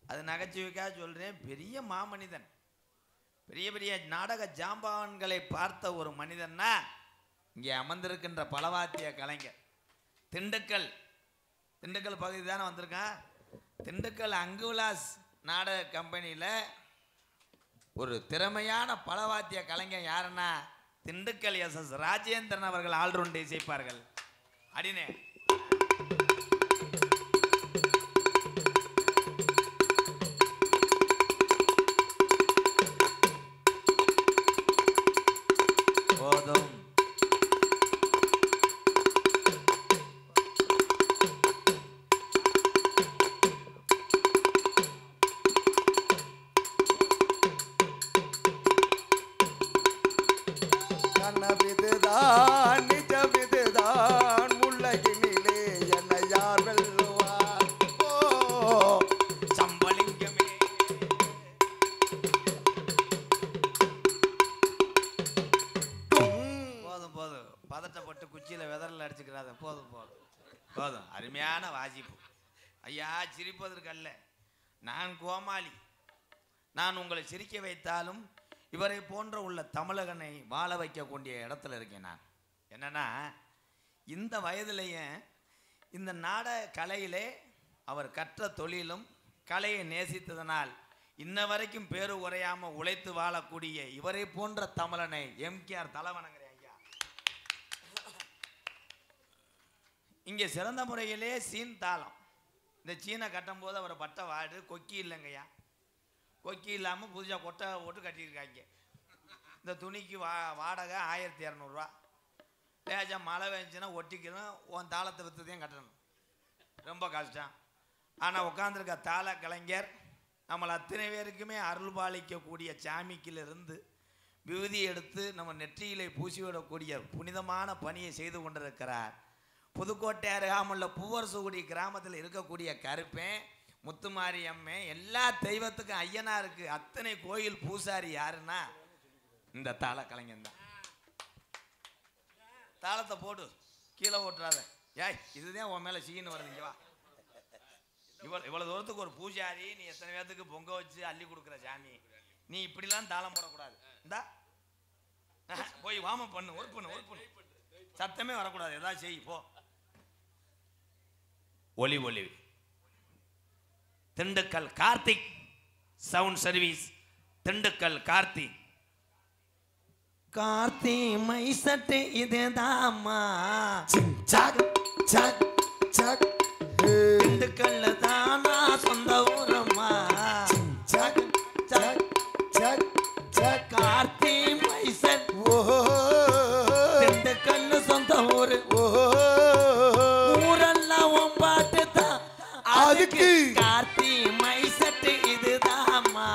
அது நகைச்சுவைக்காக சொல்கிறேன், பெரிய மாமனிதன், பெரிய பெரிய நாடக ஜாம்பவான்களை பார்த்த ஒரு மனிதன்னா இங்கே அமர்ந்திருக்கின்ற பலவாத்திய கலைஞர். திண்டுக்கல் பகுதி தானே வந்திருக்கான். திண்டுக்கல் அங்குவிலாஸ் நாடக கம்பெனியில் ஒரு திறமையான பலவாத்திய கலைஞர் யாருன்னா திண்டுக்கல் எஸ்.எஸ். ராஜேந்திரன் அவர்கள் ஆல்ரவுண்ட் இசைப்பார்கள். அடினே போதும். கனவிதுதான் நிஜமிதுதான் உலகினிலே என்னை யார் வெல்லுவார்? ஓ சம்பளிங்கமே போதும் போதும். பதட்டப்பட்டு குச்சியில் வெதரில் அடிச்சுக்கிறாத. போதும் போதும் போதும். அருமையான வாசிப்பு ஐயா. சிரிப்பதற்கு அல்ல, நான் கோமாளி. நான் உங்களை சிரிக்க வைத்தாலும் இவரை போன்ற உள்ள தமிழகனை வாழ வைக்கக்கூடிய இடத்துல இருக்கேன் நான். என்னன்னா இந்த வயதிலேயே இந்த நாடக கலையிலே அவர் கற்ற தொழிலும் கலையை நேசித்ததனால் இன்ன வரைக்கும் பேரு குறையாம உழைத்து வாழக்கூடிய இவரை போன்ற தமிழனை எம்கேஆர் தலைவணங்கிறேன் ஐயா. இங்கே சிறந்த முறையிலே சீன் தாளம். இந்த சீனை கட்டும் போது அவர் பட்ட வாடு கொக்கி இல்லைங்கய்யா. கொக்கி இல்லாமல் புதுசாக கொட்டை போட்டு கட்டியிருக்காங்க. இந்த துணிக்கு வாடகை 1200 ரூபா. லேஜா மழை பெஞ்சுன்னா ஒட்டிக்கணும். உன் தாளத்தை விற்றுதையும் கட்டணும். ரொம்ப கஷ்டம். ஆனால் உட்காந்துருக்க தாள கலைஞர் நம்மளை அத்தனை பேருக்குமே அருள் பாலிக்கக்கூடிய சாமிக்கிலிருந்து விபூதி எடுத்து நம்ம நெற்றியிலே பூசிவிடக்கூடிய புனிதமான பணியை செய்து கொண்டிருக்கிறார். புதுக்கோட்டை அருகாமுள்ள பூவரசுகுடி கிராமத்தில் இருக்கக்கூடிய கருப்பேன், முத்துமாரி அம்மே, எல்லா தெய்வத்துக்கும் ஐயனாருக்கு அத்தனை கோயில் பூசாரி யாருன்னா இந்த தாள கலைஞன் தான். தாளத்தை போடு, கீழே ஓட்டுறாத. ஏய், இதுதான் உன் மேலே சீன்னு வருது. இங்கே வா. இவ்வளவு தூரத்துக்கு ஒரு பூஜாரி, நீ எத்தனை பேர்த்துக்கு பொங்க வச்சு அள்ளி கொடுக்குற சாமி, நீ இப்படிலாம் தாளம் போடக்கூடாது. இந்தா போய் வாம பண்ணு, ஒர்க் பண்ணு. சத்தமே வரக்கூடாது. ஏதாவது செய் போ. ஒலி திண்டுக்கல் கார்த்திக் சவுண்ட் சர்வீஸ். திண்டுக்கல் கார்த்தி மைசட்டு இதுதாம்மா. திண்டுக்கல்ல தானா சொந்த ஊரம்மா. கார்த்தி மைசட் திண்டுக்கல்ல சொந்த ஊரு. ஊரெல்லாம் பாட்டு தான் அதுக்கு. கார்த்தி மைசட்டு இதுதாம்மா.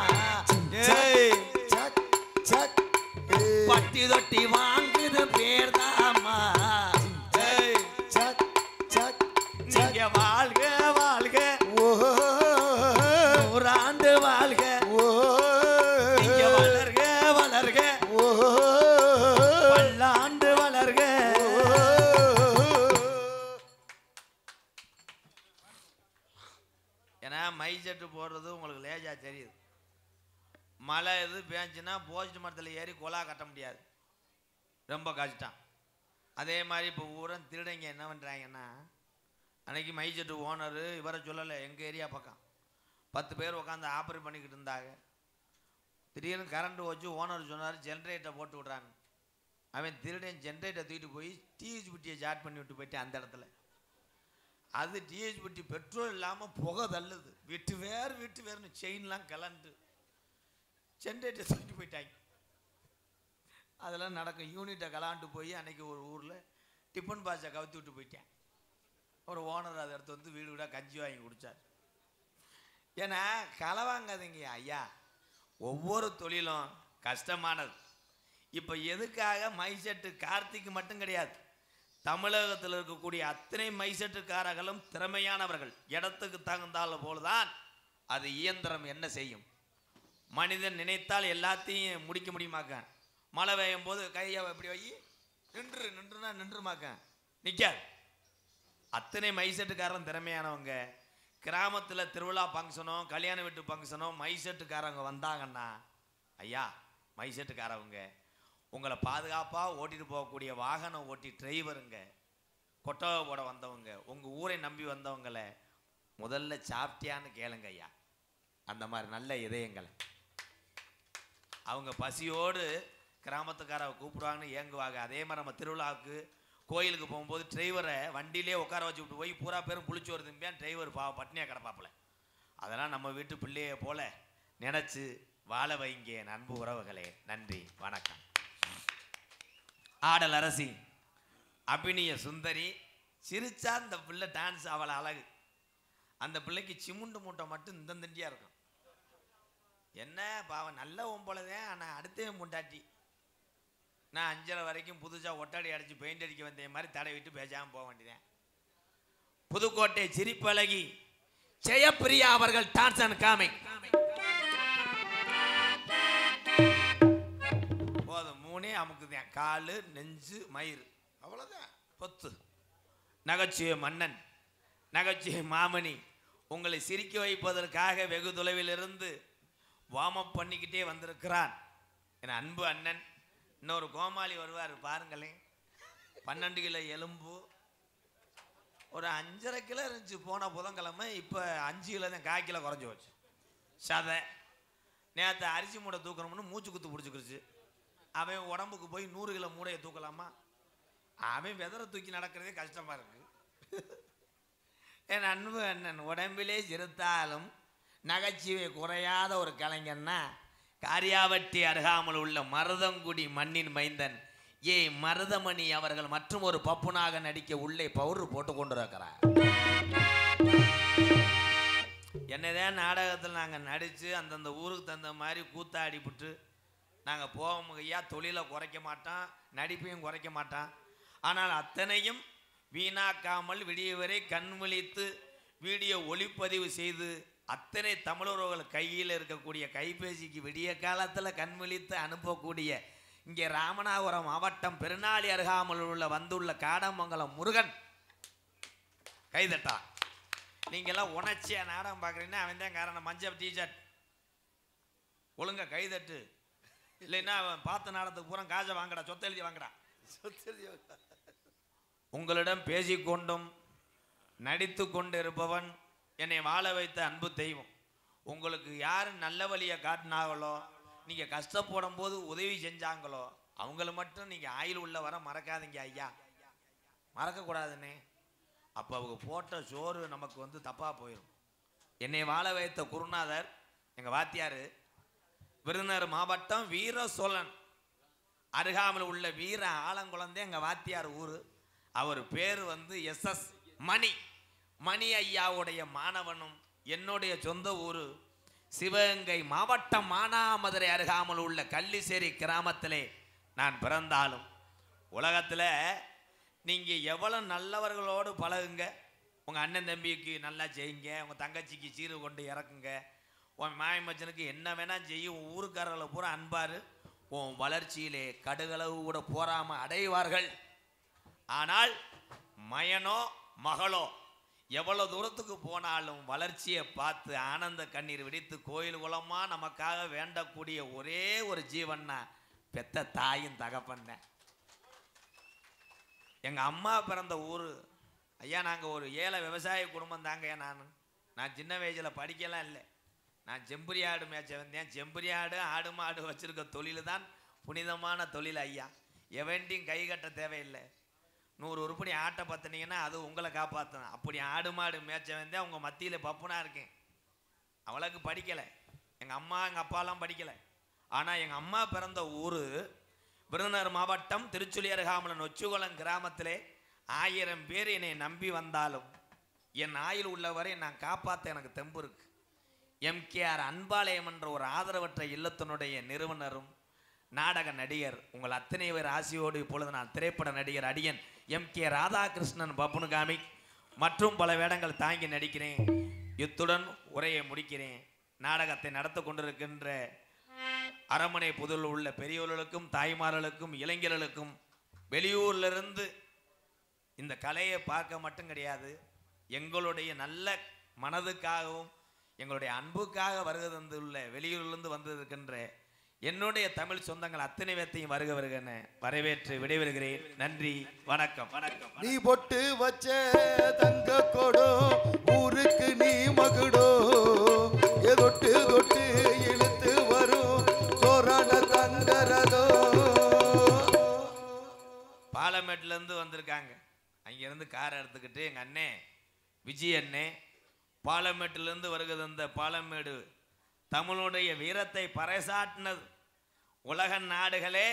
பட்டி தொட்டி வாங்குது பேர்தாம்மா. நீங்க வாழ்க வாழ்க, நூறாண்டு வாழ்க, நீங்க வளர்க வளர்க, பல்லாண்டு வளர்க. ஏன்னா மை செட்டு போடுறது உங்களுக்கு லேஜா தெரியுது. மழை எது பேஞ்சுன்னா போஸ்ட் மரத்தில் ஏறி கொலா கட்ட முடியாது. ரொம்ப கஷ்டம். அதே மாதிரி இப்போ ஊரம் திருடங்க என்ன பண்ணுறாங்கன்னா, அன்றைக்கி மைசெட்டு ஓனரு இவரை சொல்லலை, எங்கள் ஏரியா பக்கம் 10 பேர் உட்காந்து ஆப்ரேட் பண்ணிக்கிட்டு இருந்தாங்க. திடீர்னு கரண்ட்டு வச்சு ஓனர் சொன்னார் ஜென்ரேட்டரை போட்டு விட்றாங்க. அவன் திருடன் ஜென்ரேட்டரை தூக்கிட்டு போய் டிஹெச் பெட்டியை ஜாட் பண்ணி விட்டு போயிட்டேன் அந்த இடத்துல. அது டிஹெச் பெட்டி பெட்ரோல் இல்லாமல் புகை தள்ளுது. விட்டு வேறுனு செயின்லாம் கலண்டு ஜென்ரேட்டர் தூக்கிட்டு போயிட்டாங்க. அதெல்லாம் நடக்கும். யூனிட்டை கலாண்டு போய் அன்றைக்கி ஒரு ஊரில் டிஃபன் பாக்ஸை கவுத்தி விட்டு போயிட்டேன். ஒரு ஓனர் அதை எடுத்து வந்து வீடு வீடாக கஞ்சி வாங்கி குடித்தார். ஏன்னா களவாங்காதீங்க ஐயா, ஒவ்வொரு தொழிலும் கஷ்டமானது. இப்போ எதுக்காக மைசெட்டு கார்த்திக் மட்டும் கிடையாது, தமிழகத்தில் இருக்கக்கூடிய அத்தனை மைசெட்டுக்காரர்களும் திறமையானவர்கள். இடத்துக்கு தகுந்தால போலதான் அது இயந்திரம் என்ன செய்யும். மனிதன் நினைத்தால் எல்லாத்தையும் முடிக்க முடியுமாக்க. மழை பெய்யும் போது கையை எப்படி வை, நின்றுனா நின்றுமாக்க, நிற்காது. அத்தனை மைசெட்டுக்காரன் திறமையானவங்க. கிராமத்தில் திருவிழா ஃபங்க்ஷனோ கல்யாண வீட்டு ஃபங்க்ஷனோ மைசெட்டுக்காரவங்க வந்தாங்கன்னா, ஐயா மைசெட்டுக்காரவங்க உங்களை பாதுகாப்பாக ஓட்டிகிட்டு போகக்கூடிய வாகனம் ஓட்டி டிரைவருங்க, கொட்டவை போட வந்தவங்க, உங்கள் ஊரை நம்பி வந்தவங்களை முதல்ல சாப்பிட்டியான்னு கேளுங்க ஐயா. அந்த மாதிரி நல்ல இதயங்களை அவங்க பசியோடு கிராமத்துக்காரவை கூப்பிடுவாங்கன்னு ஏங்குவாங்க. அதே மாதிரி நம்ம திருவிழாவுக்கு கோயிலுக்கு போகும்போது டிரைவரை வண்டியிலே உட்கார வச்சு விட்டு போய் பூரா பேரும் புளிச்சு வருதும்பியான் டிரைவர் பட்னியாக கிடப்பாப்புல. அதெல்லாம் நம்ம வீட்டு பிள்ளையை போல நினச்சி வாழ வைங்க அன்பு உறவுகளே. நன்றி, வணக்கம். ஆடல் அரசி அபிநய சுந்தரி சிரிச்சா அந்த பிள்ளை டான்ஸ் அவளை அழகு. அந்த பிள்ளைக்கு சிமுண்டு மூட்டை மட்டும் இந்த தண்டியாக இருக்கும். என்ன பாவம், நல்ல ஒம்பளதேன். ஆனால் அடுத்தவன் முண்டாட்டி. நான் 5:30 வரைக்கும் புதுசாக ஒட்டாடி அடித்து பெயிண்ட் அடிக்க வந்த மாதிரி தடை விட்டு பேசாமல் போக வேண்டியதேன். புதுக்கோட்டை சிரிப்பழகி ஜெயப்பிரியா அவர்கள் டான்ஸ் அண்ட் காமை. போதும், 3 அமுக்குதேன். காலு, நெஞ்சு, மயிறு, அவ்வளோதான். பொத்து நகைச்சுவை மன்னன், நகைச்சுவை மாமணி உங்களை சிரிக்க வைப்பதற்காக வெகு தொலைவிலிருந்து வார்ம் பண்ணிக்கிட்டே வந்திருக்கிறான் என் அன்பு அண்ணன். இன்னொரு கோமாளி வருவார் பாருங்களேன். 12 கிலோ எலும்பு, ஒரு 5.5 கிலோ இருந்துச்சு போன புதன்கிழமை. இப்போ 5 கிலோ தான், 1/4 கிலோ குறைஞ்சி போச்சு. சதை நேற்று அரிசி மூடை தூக்கணும்னு மூச்சு குத்து பிடிச்சிக்கிருச்சு. அவன் உடம்புக்கு போய் 100 கிலோ மூடையை தூக்கலாமா? அவன் வெதரை தூக்கி நடக்கிறதே கஷ்டமாக இருக்கு. என் அன்பு அண்ணன் உடம்பிலே சிறுத்தாலும் நகைச்சுவை குறையாத ஒரு கலைஞன்னா காரியாவட்டி அருகாமல் உள்ள மருதங்குடி மண்ணின் மைந்தன் ஏ மருதமணி அவர்கள் மற்றும் ஒரு பப்புனாக நடிக்க உள்ளே பவுடர் போட்டு கொண்டு இருக்கிறார். என்னதான் நாடகத்தில் நாங்கள் நடித்து அந்தந்த ஊருக்கு தகுந்த மாதிரி கூத்தாடிவிட்டு நாங்கள் போவோம் ஐயா. தொழிலை குறைக்க மாட்டோம், நடிப்பையும் குறைக்க மாட்டோம். ஆனால் அத்தனையும் வீணாக்காமல் விடிய வரை கண் விழித்து வீடியோ ஒளிப்பதிவு செய்து அத்தனை தமிழர்கள் கையில் இருக்கக்கூடிய கைபேசிக்கு விடிய காலத்தில் கண் விழித்து அனுப்பக்கூடிய இங்கே ராமநாதபுரம் மாவட்டம் பெருநாளி அருகாமல் உள்ள வந்துள்ள காடமங்கலம் முருகன் கைதட்டா. நீங்கள்லாம் உணர்ச்சியாக நாடகம் பார்க்குறீங்கன்னா அவன் தான் காரணம். மஞ்சள் டிஷர்ட் ஒழுங்கா கைதட்டு, இல்லைன்னா அவன் பார்த்த நாடகத்துக்கு பூரா காசை வாங்கடா, சொத்து எழுதி வாங்கடா. உங்களிடம் பேசிக்கொண்டும் நடித்து கொண்டு இருப்பவன் என்னை வாழ வைத்த அன்பு தெய்வம். உங்களுக்கு யார் நல்ல வழியை காட்டினாங்களோ, நீங்கள் கஷ்டப்படும் போது உதவி செஞ்சாங்களோ அவங்கள மட்டும் நீங்கள் ஆயுள் உள்ள வர மறக்காதீங்க ஐயா, மறக்கக்கூடாதுன்னே. அப்போ அவங்க போட்ட சோறு நமக்கு வந்து தப்பாக போயிடும். என்னை வாழ வைத்த குருநாதர் எங்கள் வாத்தியார், விருதுநகர் மாவட்டம் வீர சோழன் அருகாமல் உள்ள வீர ஆலங்குளந்தே எங்கள் வாத்தியார் ஊர். அவர் பேர் வந்து SS மணி ஐயாவுடைய மாணவனும் என்னுடைய சொந்த ஊர் சிவகங்கை மாவட்டம் மானாமதுரை அருகாமல் உள்ள கள்ளிசேரி கிராமத்திலே நான் பிறந்தாலும் உலகத்தில் நீங்கள் எவ்வளோ நல்லவர்களோடு பழகுங்க, உங்கள் அண்ணன் தம்பிக்கு நல்லா செய்யுங்க, உங்கள் தங்கச்சிக்கு சீரு கொண்டு இறக்குங்க, உன் மாய மச்சனுக்கு என்ன வேணால் செய்யும், உன் ஊருக்காரர்களை பூரா அன்பார், உன் வளர்ச்சியிலே கடுகளவு கூட போராமல் அடைவார்கள். ஆனால் மயனோ மகளோ எவ்வளோ தூரத்துக்கு போனாலும் வளர்ச்சியை பார்த்து ஆனந்த கண்ணீர் வெடித்து கோயில் குலமாக நமக்காக வேண்டக்கூடிய ஒரே ஒரு ஜீவன்னா பெத்த தாயும் தகப்பன்ன. எங்கள் அம்மா பிறந்த ஊர் ஐயா, நாங்கள் ஒரு ஏழை விவசாய குடும்பம் தாங்க. நான் சின்ன வயசில் படிக்கலாம் இல்லை. நான் செம்பரி ஆடு மேய்ச்ச வந்தேன். செம்பரி ஆடு ஆடு மாடு வச்சுருக்க தொழில் தான் புனிதமான தொழில் ஐயா. எவன்ட்டையும் கை கட்ட தேவையில்லை. 100 உருப்படி ஆட்டை பற்றினீங்கன்னா அது உங்களை காப்பாற்றணும். அப்படி ஆடு மாடு மேய்ச்ச வந்தேன். உங்கள் மத்தியில் பப்புனா இருக்கேன். அவளுக்கு படிக்கலை, எங்கள் அம்மா எங்கள் அப்பாலாம் படிக்கலை. ஆனால் எங்கள் அம்மா பிறந்த ஊர் விருதுநகர் மாவட்டம் திருச்சுழி அருகாமல் நொச்சிகுளம் கிராமத்திலே 1000 பேர் என்னை நம்பி வந்தாலும் என் ஆயுள் உள்ளவரை நான் காப்பாற்ற எனக்கு தெம்பு இருக்கு. எம்கேஆர் அன்பாலயம் என்ற ஒரு ஆதரவற்ற இல்லத்தினுடைய நிறுவனரும் நாடக நடிகர் உங்கள் அத்தனை பேர் ஆசையோடு இப்பொழுது நான் திரைப்பட நடிகர் அடியன் எம்கே ராதாகிருஷ்ணன் பப்புனுகாமி மற்றும் பல வேடங்கள் தாங்கி நடிக்கிறேன். இத்துடன் உரையை முடிக்கிறேன். நாடகத்தை நடத்த கொண்டிருக்கின்ற அரண்மனை புதூரில் உள்ள பெரியவர்களுக்கும் தாய்மார்களுக்கும் இளைஞர்களுக்கும் வெளியூர்லிருந்து இந்த கலையை பார்க்க மட்டும் கிடையாது, எங்களுடைய நல்ல மனதுக்காகவும் எங்களுடைய அன்புக்காக வருகை தந்துள்ள வெளியூரிலிருந்து வந்திருக்கின்ற என்னுடைய தமிழ் சொந்தங்கள் அத்தனை பேர்த்தையும் வருக வருகன்னு வரவேற்று விடைபெறுகிறேன். நன்றி, வணக்கம். வணக்கம். நீ பொட்டு வச்ச தங்க கொடோ ஊருக்கு நீ மகுடோ தொட்டு தொட்டு இழுத்து வரும் சோரான தங்கரதோ. பாலமேட்ல இருந்து வந்திருக்காங்க. அங்கிருந்து காரை எடுத்துக்கிட்டு எங்க அண்ணே விஜய் அண்ணே பாலமேட்டிலிருந்து வருகிறது. அந்த பாலமேடு தமிழுடைய வீரத்தை பறைசாட்டினது, உலக நாடுகளே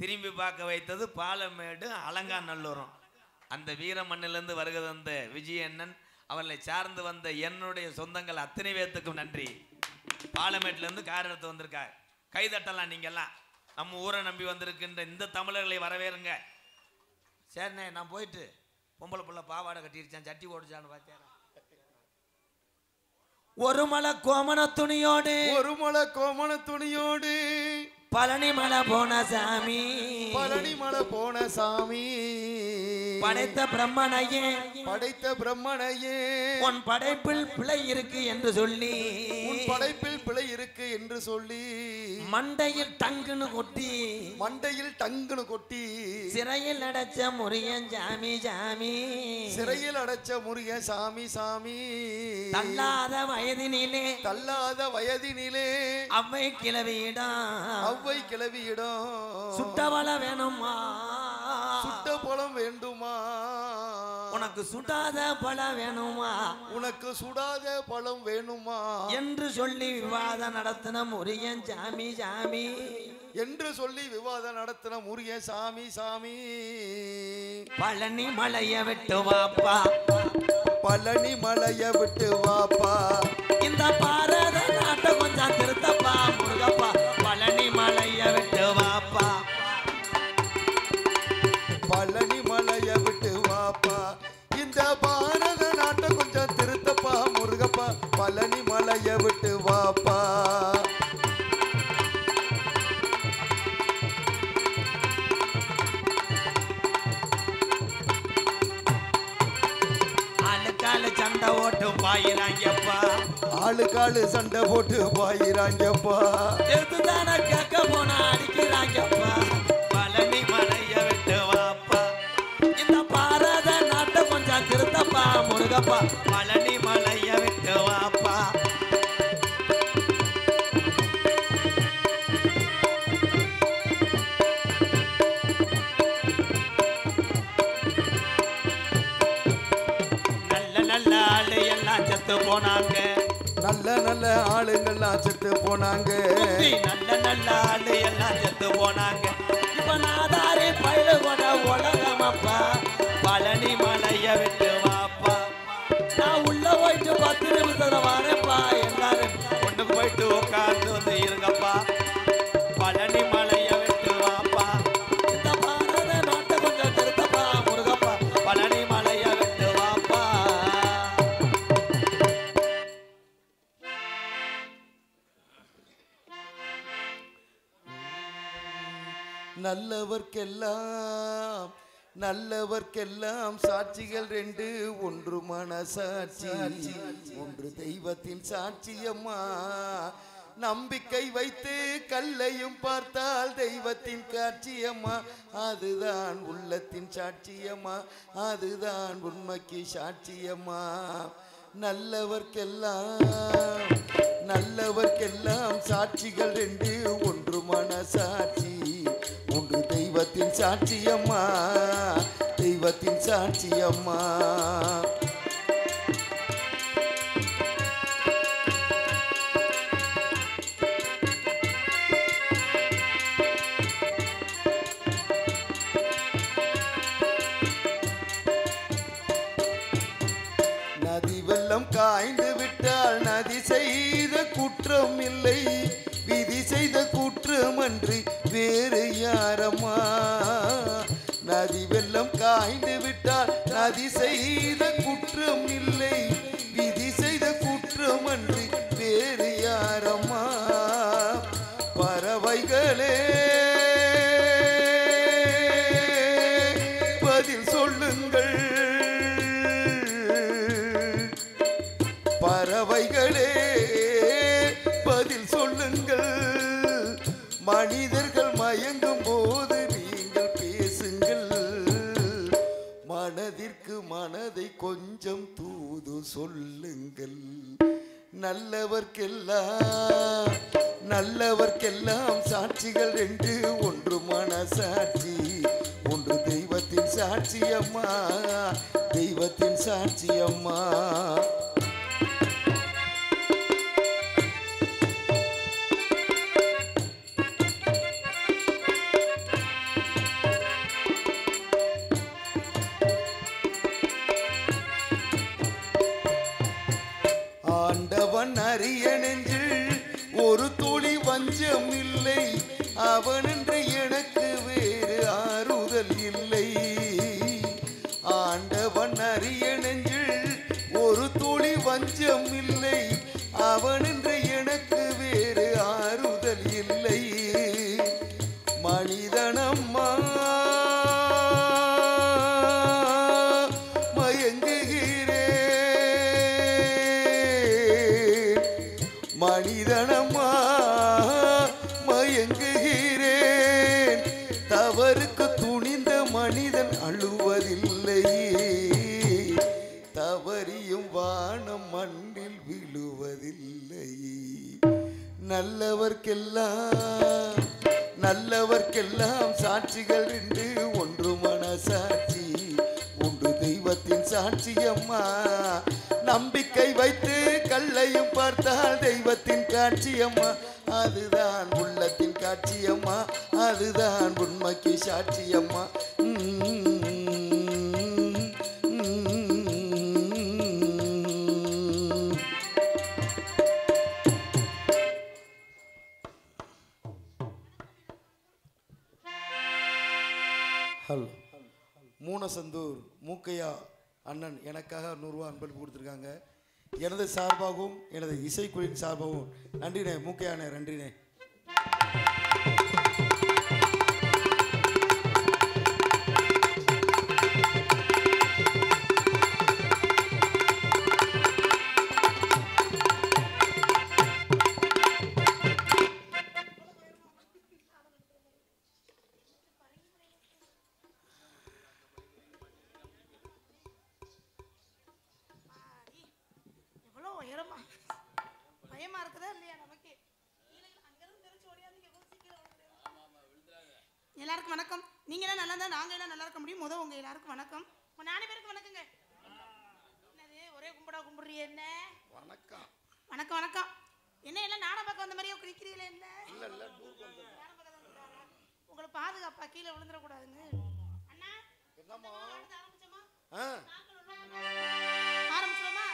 திரும்பி பார்க்க வைத்தது பாலமேடு அலங்காநல்லூரும். அந்த வீர மண்ணிலிருந்து வருகிறது அந்த விஜய் அண்ணன், அவர்களை சார்ந்து வந்த என்னுடைய சொந்தங்கள் அத்தனை பேர்த்துக்கும் நன்றி. பாலமேட்டிலேருந்து கார் எடுத்து வந்திருக்காங்க. கைதட்டலாம் நீங்கள்லாம். நம்ம ஊரை நம்பி வந்திருக்கின்ற இந்த தமிழர்களை வரவேறுங்க. சரிண்ணே, நான் போயிட்டு பொம்பளை புள்ள பாவாடை கட்டிருச்சான், சட்டி ஓடிச்சான்னு பார்த்தேன். ஒரு மலை கோமண துணியோடு, ஒரு மலை கோமண துணியோடு பழனி மலை போன சாமி, பழனி மலை போன சாமி, படைத்த பிரம்மனையே, படைத்த பிரம்மனையே, உன் படைப்பில் பிழை இருக்கு என்று சொல்லி, உன் படைப்பில் பிழை இருக்கு என்று சொல்லி, மண்டையில் டங்குன்னு கொட்டி, மண்டையில் டங்குன்னு கொட்டி, சிறையில் அடைச்ச முருகன் சாமி சாமி, சிறையில் அடைச்ச முருகன் சாமி சாமி, தள்ளாத வயதினிலே, தள்ளாத வயதினிலே, அவ்வை கிளவியிடம், அவ்வை கிளவியிடம், சுட்டவள வேணுமா, சுட்ட பழம் வேண்டுமா, உனக்கு சுடாத பழம் வேணுமா, உனக்கு சுடாத பழம் வேணுமா என்று சொல்லி விவாதம் நடத்தின முருகன் சாமி சாமி, என்று சொல்லி விவாதம் நடத்தின முருகன் சாமி சாமி. பழனி மலைய விட்டு வாப்பா, பழனி மலைய விட்டு வாப்பா, இந்த பாரத நாட்டை கொஞ்சம் திருத்தப்பா முருகப்பா. பழனி மலைய விட்டு வாப்பா, பழனி மலைய விட்டு வாப்பா, இந்த பாரத நாட்டை கொஞ்சம் திருத்தப்பா முருகப்பா. பழனி மலைய விட்டு வாப்பா. ஆளுக்காலு சண்டை ஓட்டு பாயிராங்கப்பா, ஆளுக்காளு சண்டை போட்டு பாயிராங்கப்பா, எதுதான கேட்க போனா அடிக்கிறாங்கப்பா. பழனி மலைய விட்டு வாப்பா, இந்த பாரத நாட்டை கொஞ்சம் திருத்தப்பா முருகப்பா. பழனி மலைய விட்டு வாப்பா, நல்ல நல்ல ஆளு எல்லாம் செத்து போனாங்க, நல்ல நல்ல ஆளுங்கள்லாம் செத்து போனாங்க, நல்ல நல்ல ஆளு எல்லாம் செத்து போனாங்க. இப்ப நாதாரி பயில கூட உலகமப்பா. பழனி மலைய விட்டு வாப்பா, நான் உள்ள போயிட்டு 10 நிமிஷத்துல வரேன்ப்பா. எல்லாரும் கொண்டு போயிட்டு உட்கார்ந்து வந்து இருங்கப்பா. பழனி மலைய விட்டு வாப்பா, இந்த பாரத நாட்டை கொஞ்சம் திருத்தப்பா முருகப்பா. பழனி மலைய விட்டு வாப்பா. நல்லவர்க்கெல்லாம் நல்லவர்க்கெல்லாம் சாட்சிகள் 2, ஒன்று மனசாட்சி, ஒன்று தெய்வத்தின் சாட்சியம்மா. நம்பிக்கை வைத்து கல்லையும் பார்த்தால் தெய்வத்தின் காட்சியம்மா. அதுதான் உள்ளத்தின் சாட்சியம்மா, அதுதான் உண்மைக்கு சாட்சியம்மா. நல்லவர்க்கெல்லாம் நல்லவர்க்கெல்லாம் சாட்சிகள் 2, ஒன்று மனசாட்சி, ஒன்று தெய்வத்தின் சாட்சியம்மா, தெய்வத்தின் சாட்சியம்மா. செய்த குற்றம் இல்லை, விதி செய்த குற்றம் அன்று வேறு யாரம்மா. நதி வெள்ளம் காய்ந்து விட்டால் நதி செய்த குற்றம் இல்லை, விதி செய்த குற்றம் அன்று வேறு யாரம்மா. பறவைகளே பதில் சொல்லுங்கள், பறவைகளே பதில் சொல்லுங்கள். மனிதர்கள் மயங்கும் போது நீங்கள் பேசுங்கள். மனதிற்கு மனதை கொஞ்சம் தூது சொல்லுங்கள். நல்லவர்க்கெல்லாம் சாட்சிகள் ரெண்டு, ஒன்று மனசாட்சி, ஒன்று தெய்வத்தின் சாட்சி அம்மா, தெய்வத்தின் சாட்சி அம்மா. ஆண்டவன் அறிய நெஞ்சில் ஒரு துளி வஞ்சம் இல்லை, அவனென்று எனக்கு வேறு ஆறுதல் இல்லை. ஆண்டவன் அறிய நெஞ்சில் ஒரு துளி வஞ்சம் இல்லை, அவனென்று எனக்கு வேறு ஆறுதல் இல்லை. மனிதனம்மா மனிதனம்மா மயங்குகிறேன். தவறுக்கு துணிந்த மனிதன் அழுவதில்லை, தவறியும் வானம் மண்ணில் விழுவதில்லை. நல்லவர்க்கெல்லாம் சாட்சிகள் ரெண்டு, ஒன்று மனசாட்சி, ஒன்று தெய்வத்தின் சாட்சி அம்மா. நம்பிக்கை வைத்து கல்லையும் பார்த்தால் தெய்வத்தின் காட்சியம்மா, அதுதான் உள்ளத்தின் காட்சியம்மா, அதுதான் உண்மைக்கு சாட்சியம்மா. ஹலோ, மூனசந்தூர் மூக்கையா அண்ணன் எனக்காக 100 ரூபா அன்பளிப்பு கொடுத்துருக்காங்க. எனது சார்பாகவும் எனது இசைக்குழுவின் சார்பாகவும் நன்றினே மூக்கையானே, நன்றினே. பயமா இருக்குதா இல்லையா நமக்கு? எல்லாருக்கும் வணக்கம். நீங்க எல்லாம் நல்லா தான் நாங்க எல்லாம் நல்லா இருக்க முடியும். முதல் உங்க எல்லாருக்கும் வணக்கம். உங்க 4 பேருக்கு வணக்கங்க. என்னது ஒரே கும்பிடா கும்பிடுறீங்க? என்ன வணக்கம் வணக்கம் வணக்கம். என்ன எல்லாம் நாடகம் பார்க்க வந்த மாதிரியே குளிக்கிறீங்களே? என்ன உங்களை பாதுகாப்பா கீழே விழுந்துட கூடாதுங்க. அண்ணா என்னம்மா ஆரம்பிச்சோமா? ஆரம்பிச்சோமா?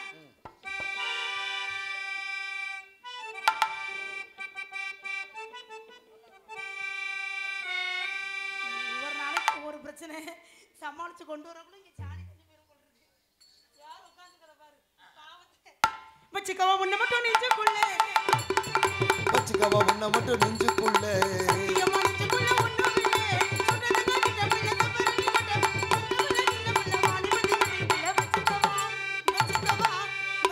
ஒரு பிரச்சனை சமாளிச்சு கொண்டு வரக்குள்ள இங்க சாணி தண்ணி பேரும் கொள்றது. யார் உட்கார்ந்துக்கற பாரு பாவத்தை. மச்சிக்கவா உன்னை மட்டும் நெஞ்சுக்குள்ள, மச்சிக்கவா உன்னை மட்டும் நெஞ்சுக்குள்ள, சத்தியமா நெஞ்சுக்குள்ள ஒண்ணும் இல்ல. சொல்றதுங்க கிட்ட பிள்ளை தப்பறி கிட்ட ஒண்ணும் இல்ல. இந்த பிள்ளை வாணி பத்தி இல்ல.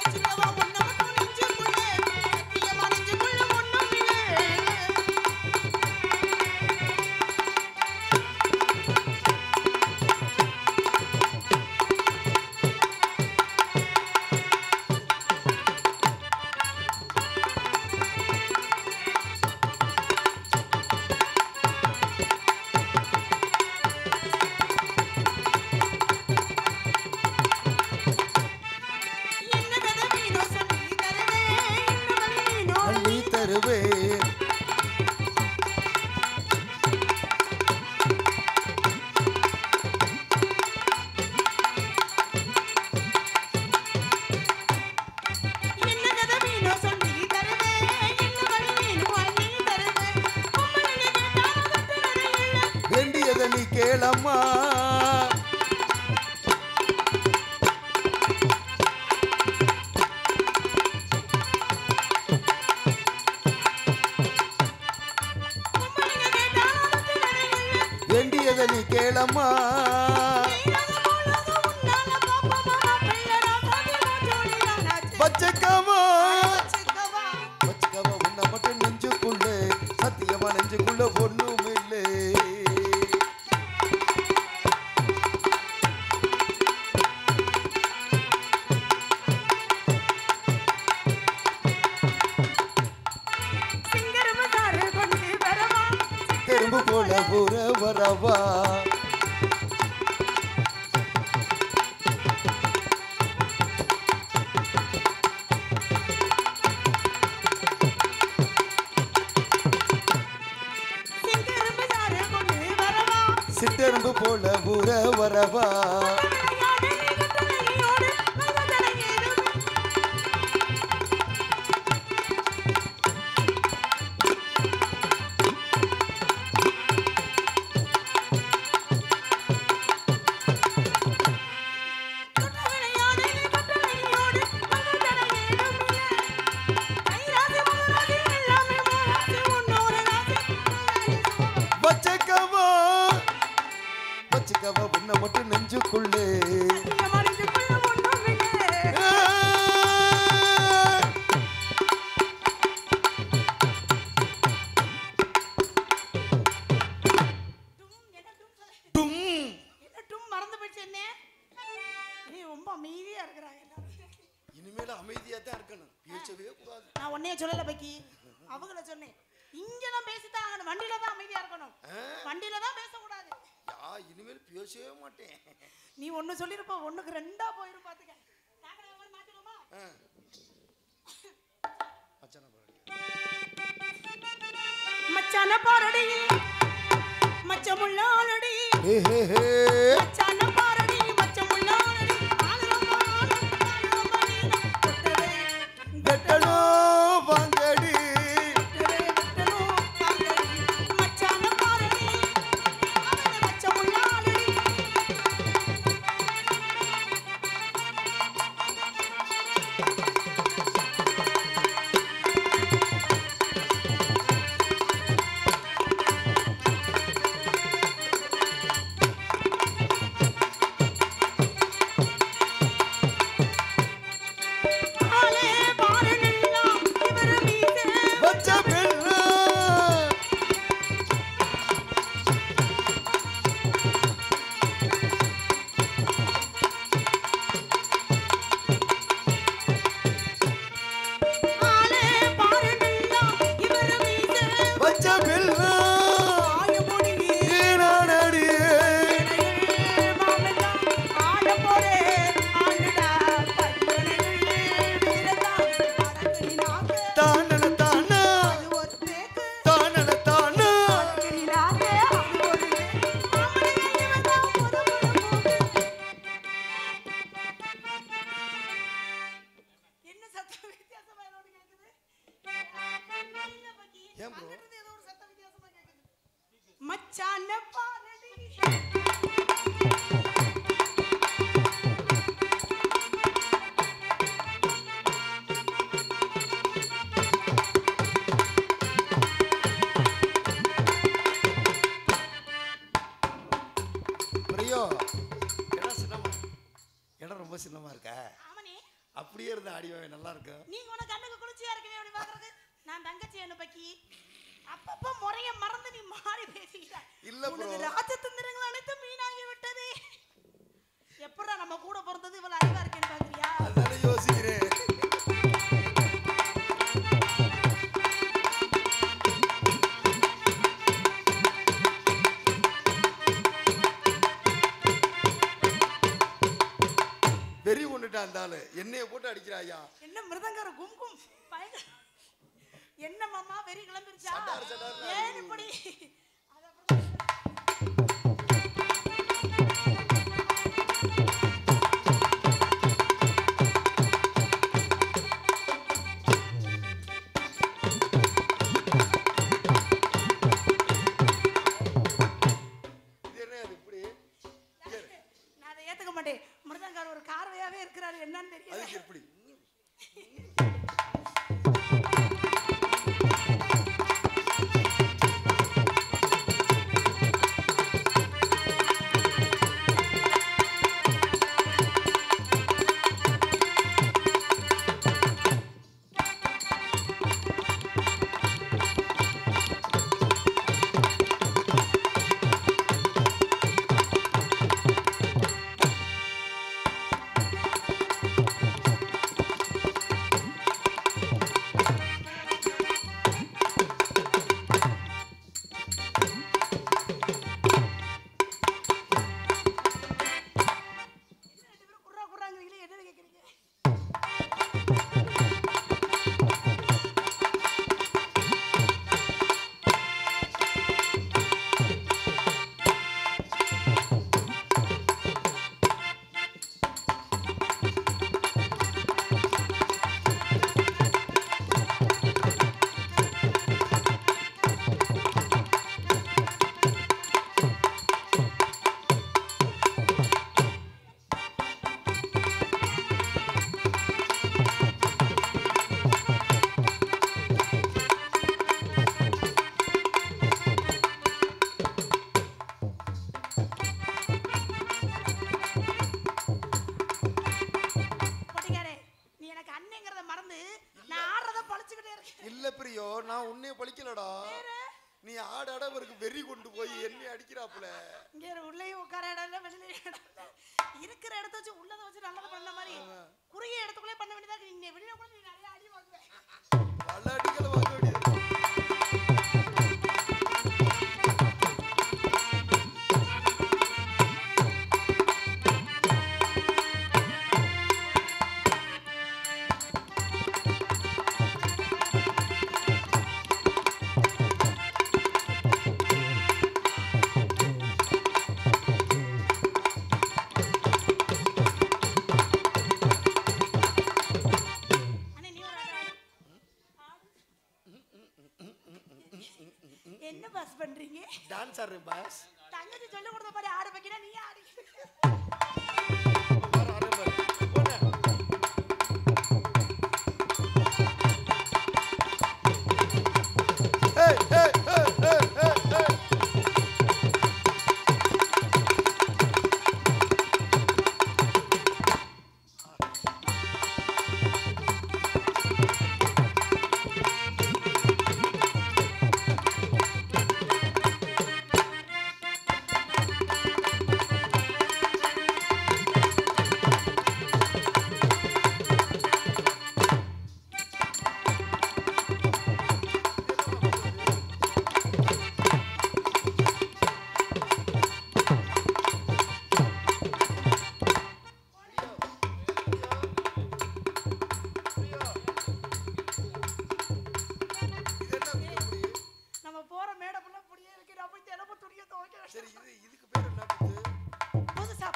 மச்சிக்கவா உன்னை மட்டும் நெஞ்சுக்குள்ள, சத்தியமா நெஞ்சுக்குள்ள ஒண்ணும் இல்ல. சொல்றத நீ கேளம்மா வச்சுக்கவா வச்சுக்கவா உன்னை மட்டும் நெஞ்சுக்குள்ள சத்தியமா நெஞ்சுக்குள்ள ஒண்ணும் இல்லை திரும்ப போல ஊர வரவா சிட்டெரும்பு போல ஊர வரவா வச்சுக்கவா உன்னை மட்டும் நெஞ்சுக்குள்ளே இனிமேல அமைதியா தான் இருக்கணும் பேசவே கூடாது நான் உன்னைய சொல்லல பக்கி அவங்கள சொன்னேன் இங்க தான் பேசிதான் ஆகணும் வண்டியில தான் அமைதியா இருக்கணும் வண்டியில தான் பேசக்கூடாது இனிமேல் பேசவே மாட்டேன் நீ ஒண்ணு சொல்லிருப்ப ஒண்ணுக்கு ரெண்டா போயிரும் பாத்துக்க மாத்திக்கோமா மச்சான பாரடி மச்சமுள்ளாலடி மச்சான பாரடி மச்சமுள்ளாலடி வெட்டலோ வாங்கடி மச்சான பாரடி மச்சமுள்ளாலடி மச்சான பாரடி பிரியோ இடம் ரொம்ப சின்னமா இருக்கா அப்படியே இருந்த ஆடியோ நல்லா இருக்கும் நீங்க உன கண்ணுக்கு குளிர்ச்சியா இருக்கவே அப்படி பாக்குறது நான் தங்கச்சி என்ன பக்கி அப்பப்ப முறைய மறந்து நீ மாறி பேசிட்ட இல்ல ப்ரோ ராஜதந்திரங்கள் அனைத்தும் வீணாகி விட்டது எப்பறா நம்ம கூட பிறந்தது இவ்வளவு அறிவா இருக்கேன்னு பாக்குறியா அதானே யோசிக்கிறேன் வெறி கொண்டுட்டா இருந்தாலு என்னைய போட்டு அடிக்கிறாயா என்ன மிருதங்கார கும்கும் என்ன மாமா வெறி கிளம்பிருச்சா ஏன் இப்படி நான் அதை ஏத்துக்க மாட்டேன் மிருதங்கார ஒரு கார்வையாவே இருக்கிறாரு என்னன்னு தெரியல அதுக்கு எப்படி இல்ல பிரியோ, நான் உன்னைய பழிக்கலடா. நீ ஆடவருக்கு வெறி கொண்டு போய் என்னை அடிக்கிறாப்புல. இங்க உள்ளேயும் உட்கார இடம் இல்ல, வெளியில இடம் இல்ல. இருக்கிற இடத்த வச்சு உள்ளத வச்சு நல்லது பண்ண மாதிரி குறுகிய இடத்துக்குள்ளே பண்ண வேண்டியதா இருக்கு. நீங்க வெளியில கூட நீ நிறைய அடி வாங்குவேன். பல அடிகளை வாங்க வேண்டியது. என்ன பாஸ் பண்றீங்க? டான்ஸ் ஆடுறேன் பாஸ். தங்கச்சி சொல்ல கொடுத்த மாதிரி ஆட வைக்கிறா, நீ ஆடி. சரி, இதுக்கு பேர் என்ன புதுசா?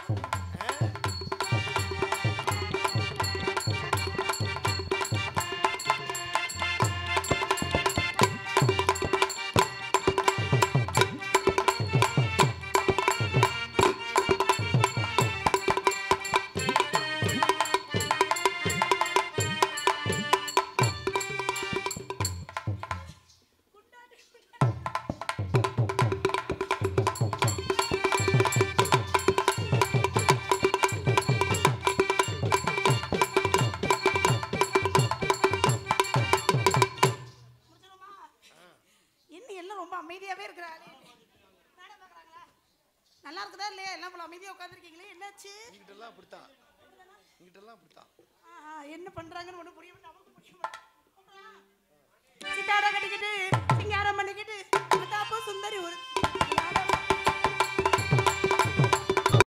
அமைதியாவே இருக்கிறாரு. நல்லா இருக்குதா இல்லையா? எல்லாம் போல அமைதியா உட்கார்ந்திருக்கீங்களே, என்னாச்சு? இங்கிட்டெல்லாம் அப்படித்தான், இங்கிட்டெல்லாம் அப்படித்தான். என்ன பண்றாங்கன்னு ஒண்ணு புரிய மாட்டேங்குது. சித்தாட கட்டிக்கிட்டு